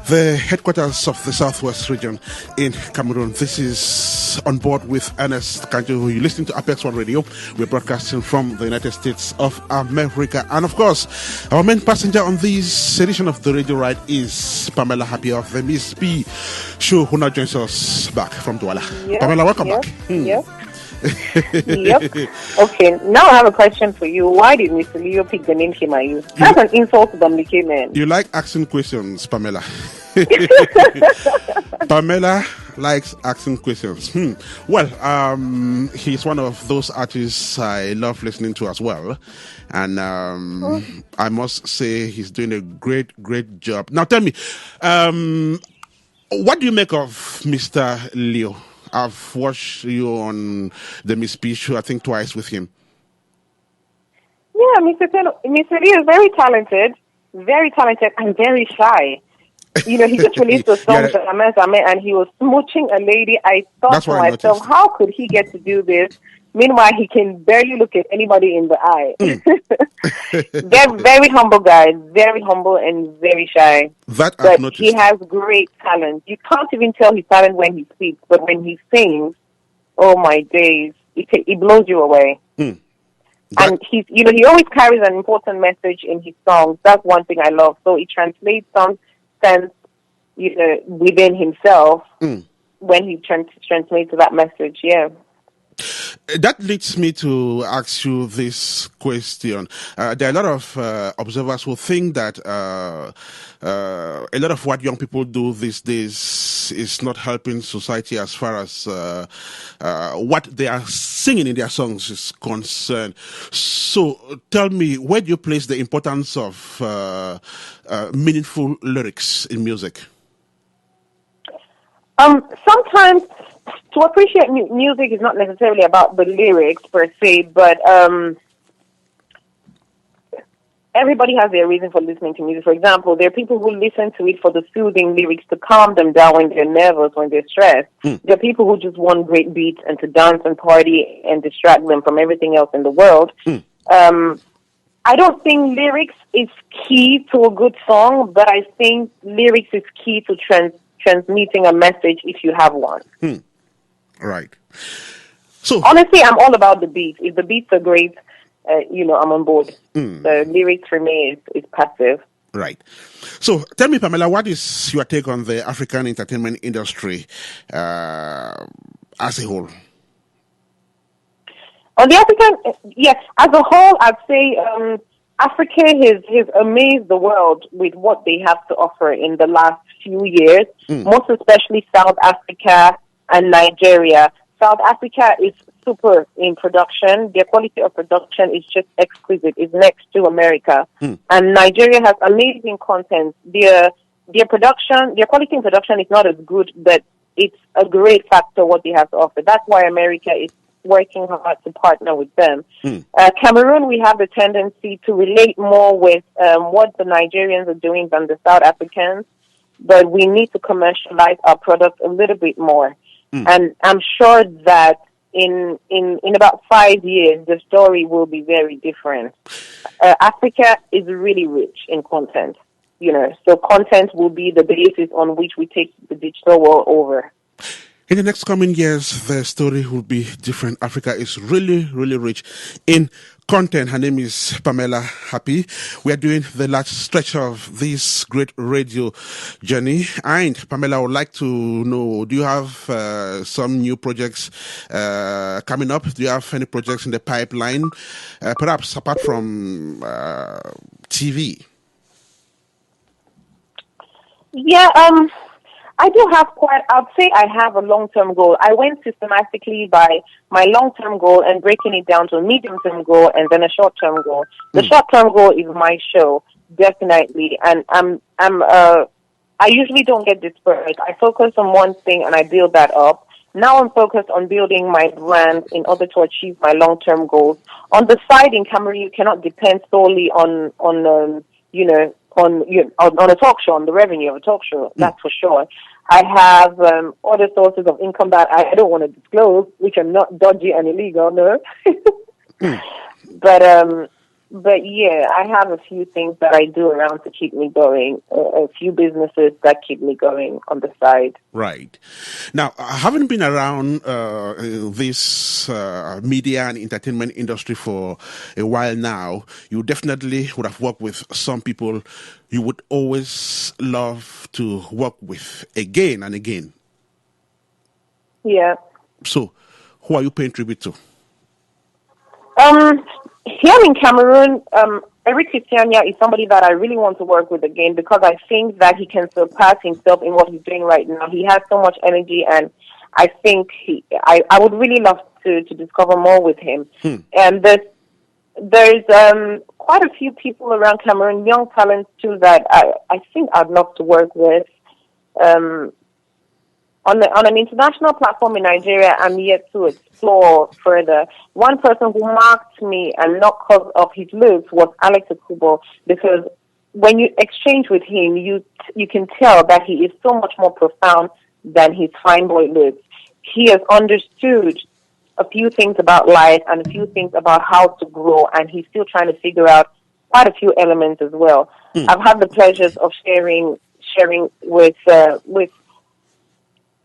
the headquarters of the Southwest region in Cameroon. This is On Board with Ernest Kanjo. You're listening to APEX1 Radio. We're broadcasting from the United States of America. And of course, our main passenger on this edition of the radio ride is Pamela Happi of the Miss B show, who now joins us back from Douala. Yep, Pamela, welcome back. Yep. Yep. Okay, now I have a question for you. Why did Mr. Leo pick the name Shimayu? That's an insult to the man. You like asking questions, Pamela. Pamela likes asking questions. Well, he's one of those artists I love listening to as well. And I must say he's doing a great job. Now tell me, what do you make of Mr. Leo? I've watched you on the Miss P show, I think twice with him. Yeah, Mr. Leo is very talented and very shy. You know, he just released a song, and he was smooching a lady. I thought to myself, how could he get to do this? Meanwhile, he can barely look at anybody in the eye. Very humble guy, very humble and very shy. But he has great talent. You can't even tell his talent when he speaks, but when he sings, oh my days, it blows you away. And he always carries an important message in his songs. That's one thing I love. So it translates some sense, within himself when he translates that message. Yeah. That leads me to ask you this question. There are a lot of observers who think that a lot of what young people do these days is not helping society as far as what they are singing in their songs is concerned. So tell me, where do you place the importance of meaningful lyrics in music? Sometimes to appreciate music is not necessarily about the lyrics per se, but everybody has their reason for listening to music. For example, there are people who listen to it for the soothing lyrics to calm them down when they're nervous, when they're stressed. There are people who just want great beats and to dance and party and distract them from everything else in the world. I don't think lyrics is key to a good song, but I think lyrics is key to transmitting a message if you have one. Right. So honestly, I'm all about the beats. If the beats are great, I'm on board. The lyrics for me is passive. Right. So tell me, Pamela, what is your take on the African entertainment industry as a whole? On the African, as a whole, I'd say Africa has amazed the world with what they have to offer in the last few years, most especially South Africa and Nigeria. South Africa is super in production. Their quality of production is just exquisite. It's next to America. And Nigeria has amazing content. Their production, their quality in production is not as good, but it's a great factor what they have to offer. That's why America is working hard to partner with them. Cameroon, we have the tendency to relate more with what the Nigerians are doing than the South Africans, but we need to commercialize our product a little bit more. And I'm sure that in about 5 years, the story will be very different. Africa is really rich in content, so content will be the basis on which we take the digital world over. In the next coming years, the story will be different. Africa is really rich in content. Her name is Pamela Happi. We are doing the last stretch of this great radio journey. And Pamela, I would like to know, do you have some new projects coming up? Do you have any projects in the pipeline? Perhaps apart from TV? Yeah, I do have I'd say I have a long-term goal. I went systematically by my long-term goal and breaking it down to a medium-term goal and then a short-term goal. The short-term goal is my show, definitely. And I usually don't get dispersed. I focus on one thing and I build that up. Now I'm focused on building my brand in order to achieve my long-term goals. On the side in Cameroon, you cannot depend solely on a talk show, on the revenue of a talk show, that's for sure. I have other sources of income that I don't want to disclose, which are not dodgy and illegal, no. But yeah, I have a few things that I do around to keep me going, a few businesses that keep me going on the side. Right. Now, having been around this media and entertainment industry for a while now, you definitely would have worked with some people you would always love to work with again and again. Yeah. So, who are you paying tribute to? Here in Cameroon, Eric Christiania is somebody that I really want to work with again because I think that he can surpass himself in what he's doing right now. He has so much energy, and I think I would really love to discover more with him. And there's quite a few people around Cameroon, young talents too, that I think I'd love to work with. On an international platform in Nigeria, I'm yet to explore further. One person who marked me, and not because of his looks, was Alex Akubo, because when you exchange with him, you can tell that he is so much more profound than his fine boy looks. He has understood a few things about life and a few things about how to grow, and he's still trying to figure out quite a few elements as well. I've had the pleasures of sharing with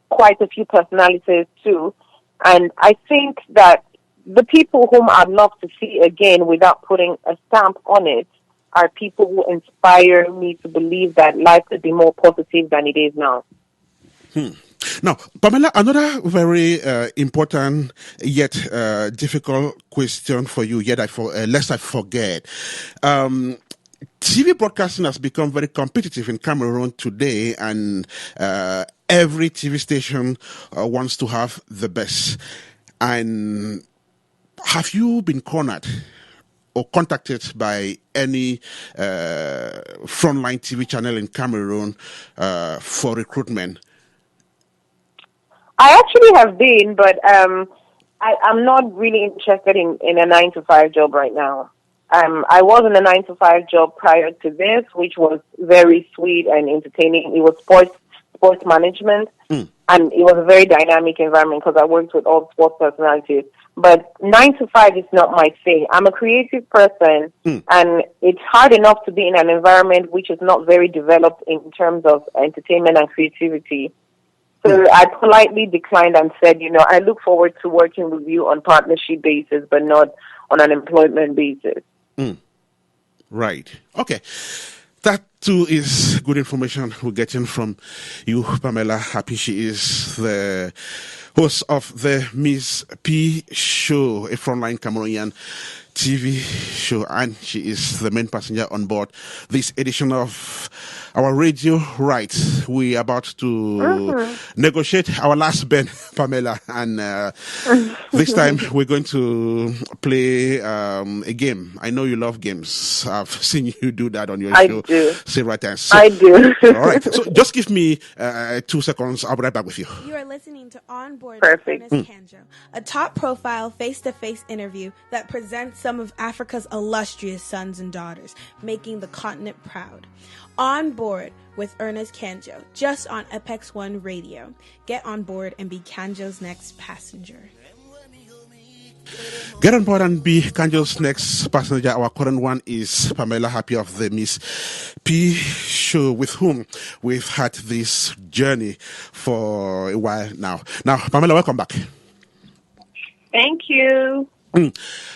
quite a few personalities too, and I think that the people whom I'd love to see again without putting a stamp on it are people who inspire me to believe that life could be more positive than it is now. Now, Pamela, another very important yet difficult question for you, lest I forget. TV broadcasting has become very competitive in Cameroon today, and every TV station wants to have the best. And have you been cornered or contacted by any frontline TV channel in Cameroon for recruitment? I actually have been, but I'm not really interested in a 9-to-5 job right now. I was in a 9-to-5 job prior to this, which was very sweet and entertaining. It was sports management, and it was a very dynamic environment because I worked with all sports personalities. But 9-to-5 is not my thing. I'm a creative person, and it's hard enough to be in an environment which is not very developed in terms of entertainment and creativity. So I politely declined and said, I look forward to working with you on partnership basis, but not on an employment basis. Right. Okay. That too is good information we're getting from you, Pamela Happi. She is the host of the Miss P show, a frontline Cameroonian TV show, and she is the main passenger on board this edition of our radio. Right, we are about to negotiate our last bed, Pamela, and this time we're going to play a game. I know you love games. I've seen you do that on your show several times. So, I do. All right, so just give me 2 seconds. I'll be right back with you. You are listening to On Board Perfect. with Ernest Kanjo, a top-profile face-to-face interview that presents some of Africa's illustrious sons and daughters, making the continent proud. On Board with Ernest Kanjo, just on APEX1RADIO. Get on board and be Kanjo's next passenger. Get on board and be Kanjo's next passenger. Our current one is Pamela Happi of the Miss P show, with whom we've had this journey for a while now. Now, Pamela, welcome back. Thank you.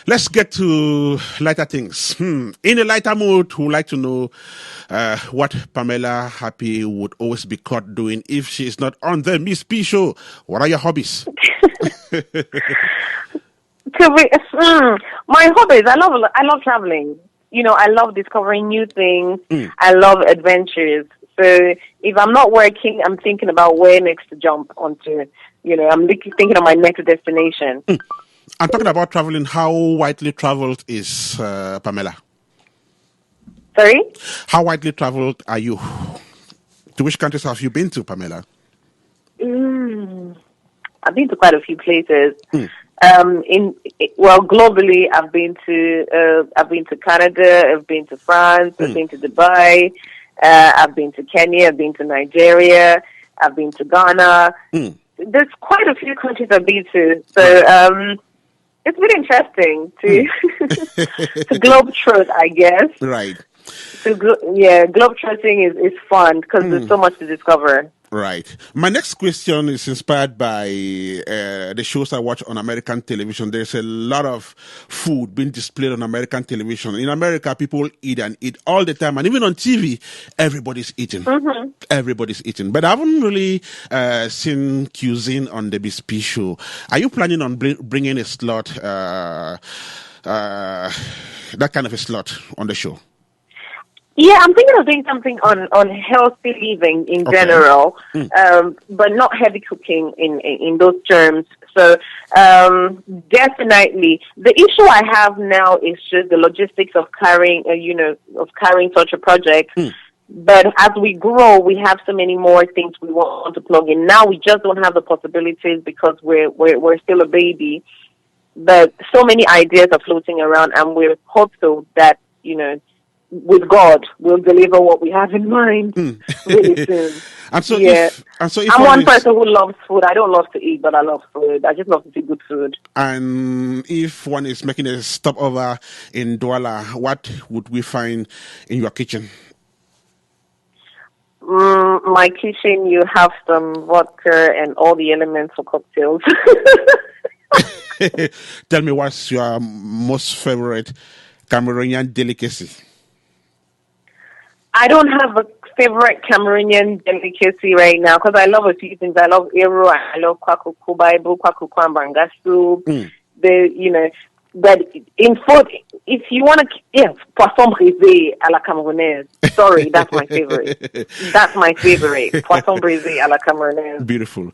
Let's get to lighter things. In a lighter mood, we would like to know what Pamela Happi would always be caught doing if she is not on the Miss P show. What are your hobbies? My hobbies, I love traveling. I love discovering new things. I love adventures. So if I'm not working, I'm thinking about where next to jump onto. I'm thinking of my next destination. I'm talking about traveling. How widely traveled is Pamela? Sorry? How widely traveled are you? To which countries have you been to, Pamela? I've been to quite a few places. Globally, I've been to Canada, I've been to France, I've been to Dubai, I've been to Kenya, I've been to Nigeria, I've been to Ghana. There's quite a few countries I've been to. So it's been interesting to globetrot, I guess. Right. Globetrotting is fun because there's so much to discover. Right. My next question is inspired by the shows I watch on American television. There's a lot of food being displayed on American television. In America, people eat and eat all the time. And even on TV, everybody's eating. Everybody's eating. But I haven't really seen cuisine on the BSP show. Are you planning on bringing a slot, that kind of a slot on the show? Yeah, I'm thinking of doing something on healthy living in general, but not heavy cooking in those terms. So definitely, the issue I have now is just the logistics of carrying, such a project. But as we grow, we have so many more things we want to plug in. Now we just don't have the possibilities because we're still a baby. But so many ideas are floating around, and we're hopeful that with God, we'll deliver what we have in mind really soon. And so, if I'm one is, person who loves food. I don't love to eat, but I love food. I just love to see good food. And if one is making a stopover in Douala, what would we find in your kitchen? My kitchen, you have some vodka and all the elements for cocktails. Tell me, what's your most favorite Cameroonian delicacy? I don't have a favorite Cameroonian delicacy right now because I love a few things. I love Ero, I love kwaku kubaibu, kwaku kwambanga soup. But in food, if you want to, poisson brisé à la camerounaise. Sorry, that's my favorite. That's my favorite. Poisson brisé à la camerounaise. Beautiful.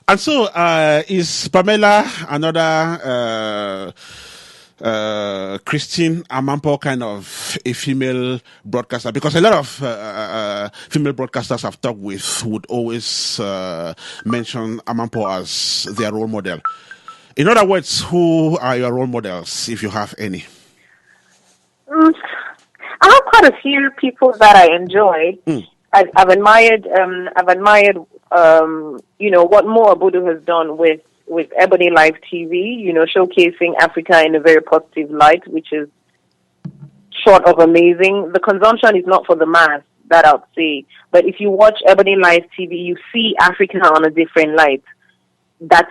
And so, is Pamela another Christine Amampo kind of a female broadcaster? Because a lot of female broadcasters I've talked with would always mention Amampo as their role model. In other words, who are your role models, if you have any? I have quite a few people that I enjoy. I've admired what Mo Abudu has done with Ebony Live TV, showcasing Africa in a very positive light, which is short of amazing. The consumption is not for the mass, that I'd say. But if you watch Ebony Live TV, you see Africa on a different light. That's,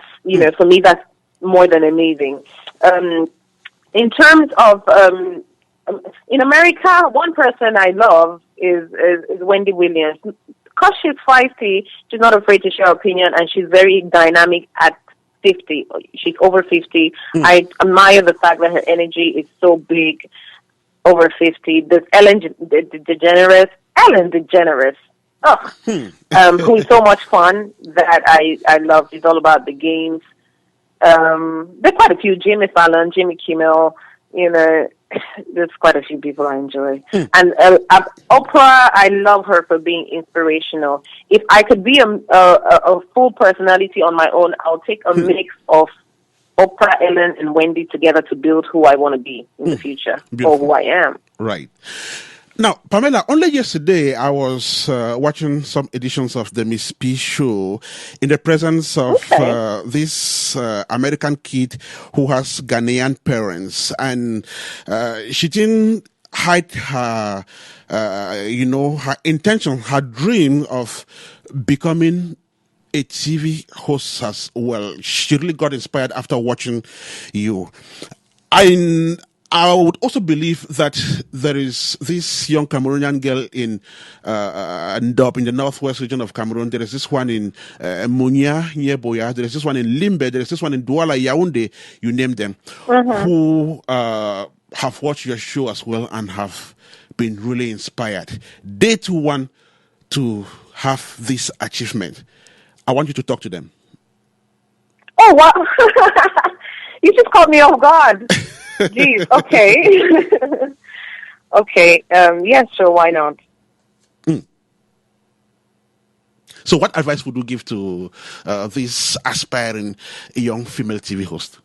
for me, that's more than amazing. In terms of, in America, one person I love is Wendy Williams. Because she's feisty, she's not afraid to share her opinion, and she's very dynamic at 50. She's over 50. I admire the fact that her energy is so big over 50. There's Ellen DeGeneres, who is so much fun that I love. She's all about the games. There are quite a few. Jimmy Fallon, Jimmy Kimmel, there's quite a few people I enjoy. And Oprah, I love her for being inspirational. If I could be a full personality on my own, I'll take a mix of Oprah, Ellen, and Wendy together to build who I want to be in the future, or who I am. Right. Now, Pamela, only yesterday I was watching some editions of the Miss P show in the presence of this American kid who has Ghanaian parents, and she didn't hide her, her intention, her dream of becoming a TV host as well. She really got inspired after watching you. I would also believe that there is this young Cameroonian girl in Ndop, in the northwest region of Cameroon. There is this one in Munya, near Boya. There is this one in Limbe. There is this one in Douala, Yaoundé. You name them, who have watched your show as well and have been really inspired. They too want to have this achievement. I want you to talk to them. Oh, wow. You just caught me off guard. Jeez, okay. Okay, yes, sure, why not? So what advice would you give to this aspiring young female TV host?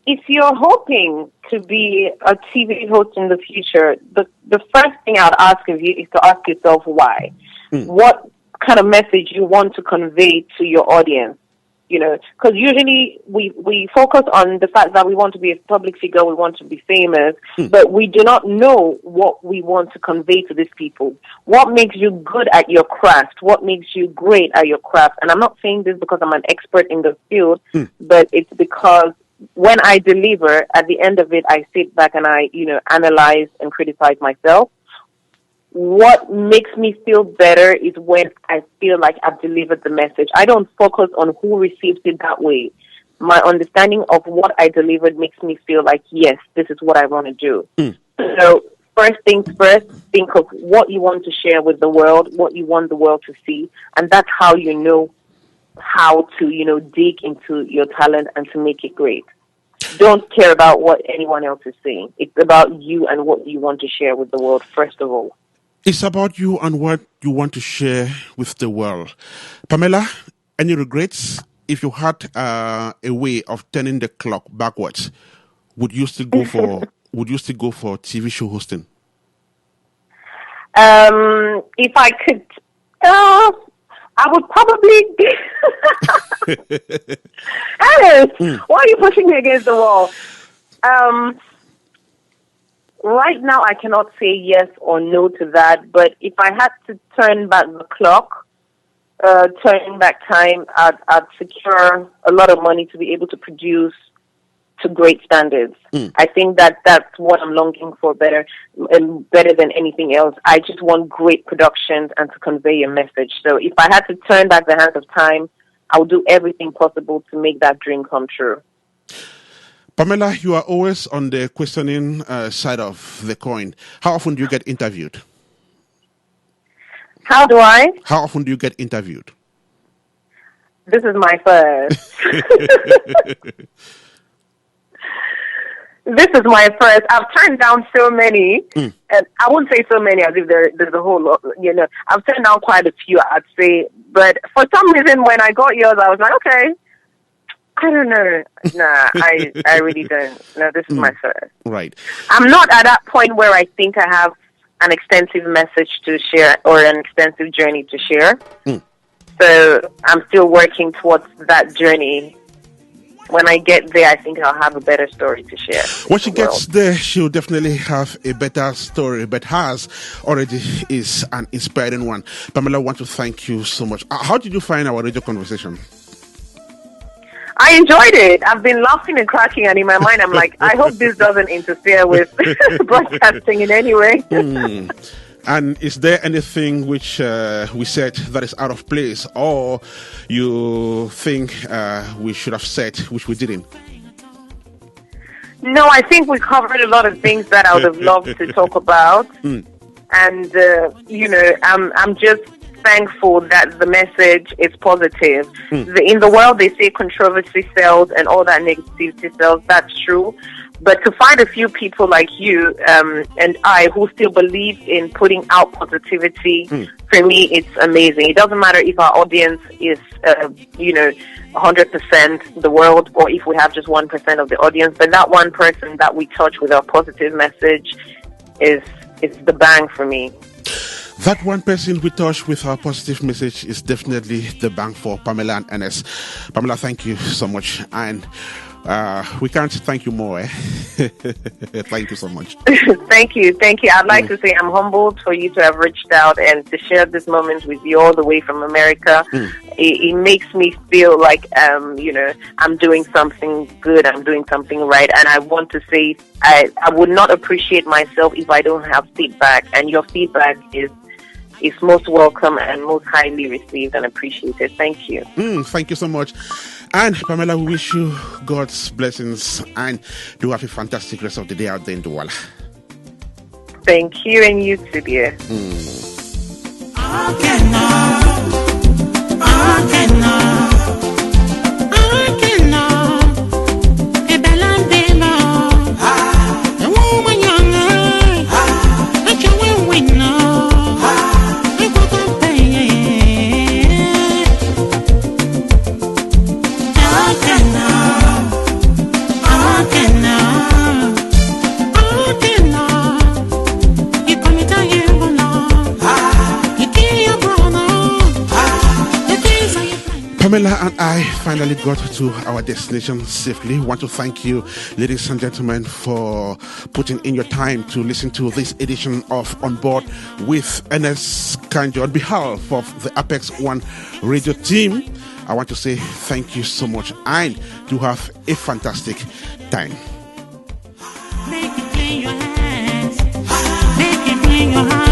if you're hoping to be a TV host in the future, the first thing I'd ask of you is to ask yourself why. What kind of message you want to convey to your audience? You know, because usually we focus on the fact that we want to be a public figure, we want to be famous, but we do not know what we want to convey to these people. What makes you good at your craft? What makes you great at your craft? And I'm not saying this because I'm an expert in the field, but it's because when I deliver, at the end of it, I sit back and I, analyze and criticize myself. What makes me feel better is when I feel like I've delivered the message. I don't focus on who receives it that way. My understanding of what I delivered makes me feel like, yes, this is what I want to do. So first things first, think of what you want to share with the world, what you want the world to see, and that's how you know how to, dig into your talent and to make it great. Don't care about what anyone else is saying. It's about you and what you want to share with the world, first of all. It's about you and what you want to share with the world. Pamela, any regrets? If you had a way of turning the clock backwards, would you still go for TV show hosting? If I could, I would probably. Ernest, why are you pushing me against the wall? Right now, I cannot say yes or no to that. But if I had to turn back the clock, turning back time, I'd secure a lot of money to be able to produce to great standards. I think that's what I'm longing for better than anything else. I just want great productions and to convey a message. So if I had to turn back the hands of time, I would do everything possible to make that dream come true. Pamela, you are always on the questioning side of the coin. How often do you get interviewed? How do I? How often do you get interviewed? This is my first. This is my first. I've turned down so many, and I wouldn't say so many as if there's a whole lot, I've turned down quite a few, I'd say. But for some reason, when I got yours, I was like, okay, I don't know. Nah, I really don't. No, this is my first. Right. I'm not at that point where I think I have an extensive message to share or an extensive journey to share. So I'm still working towards that journey. When I get there, I think I'll have a better story to share. When she gets there, she'll definitely have a better story, but hers already is an inspiring one. Pamela, I want to thank you so much. How did you find our radio conversation? I enjoyed it. I've been laughing and cracking, and in my mind, I'm like, I hope this doesn't interfere with broadcasting in any way. And is there anything which we said that is out of place, or you think we should have said which we didn't? No, I think we covered a lot of things that I would have loved to talk about. And, I'm just thankful that the message is positive. In the world, they say controversy sells and all that negativity sells. That's true. But to find a few people like you and I who still believe in putting out positivity, for me, it's amazing. It doesn't matter if our audience is, 100% the world, or if we have just 1% of the audience. But that one person that we touch with our positive message is the bang for me. That one person we touch with our positive message is definitely the bang for Pamela and Ernest. Pamela, thank you so much. And we can't thank you more. Thank you so much. Thank you. I'd like to say I'm humbled for you to have reached out and to share this moment with you all the way from America. It makes me feel like, I'm doing something good. I'm doing something right. And I want to say I would not appreciate myself if I don't have feedback. And your feedback is most welcome and most highly received and appreciated. Thank you. Thank you so much. And Pamela, we wish you God's blessings and do have a fantastic rest of the day out there in the world. Thank you, and you too, dear. Okay. Pamela and I finally got to our destination safely. Want to thank you, ladies and gentlemen, for putting in your time to listen to this edition of On Board with Ernest Kanjo. On behalf of the APEX1 radio team, I want to say thank you so much and to have a fantastic time. Make it clean your hands. Make it clean your heart.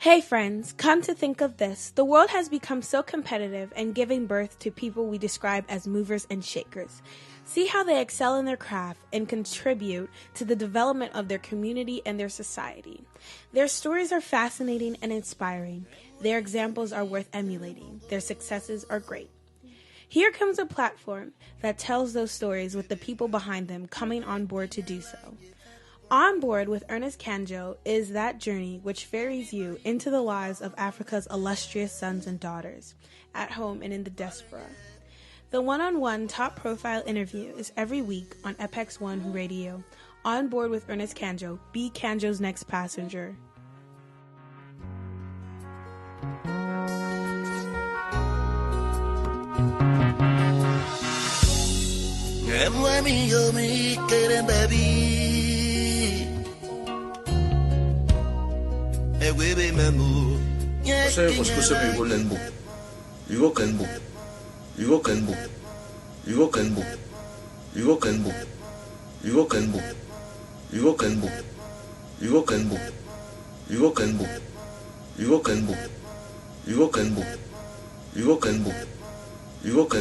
Hey friends, come to think of this, the world has become so competitive and giving birth to people we describe as movers and shakers. See how they excel in their craft and contribute to the development of their community and their society. Their stories are fascinating and inspiring. Their examples are worth emulating. Their successes are great. Here comes a platform that tells those stories with the people behind them coming on board to do so. On Board with Ernest Kanjo is that journey which ferries you into the lives of Africa's illustrious sons and daughters, at home and in the diaspora. The one-on-one top-profile interview is every week on APEX1RADIO. On Board with Ernest Kanjo. Be Kanjo's next passenger. Saya bosku seminggu lenbu, Igo kenbu, Igo kenbu, Igo kenbu, Igo kenbu, Igo kenbu, Igo kenbu, Igo kenbu, Igo kenbu, Igo kenbu, Igo kenbu, Igo kenbu, Igo kenbu.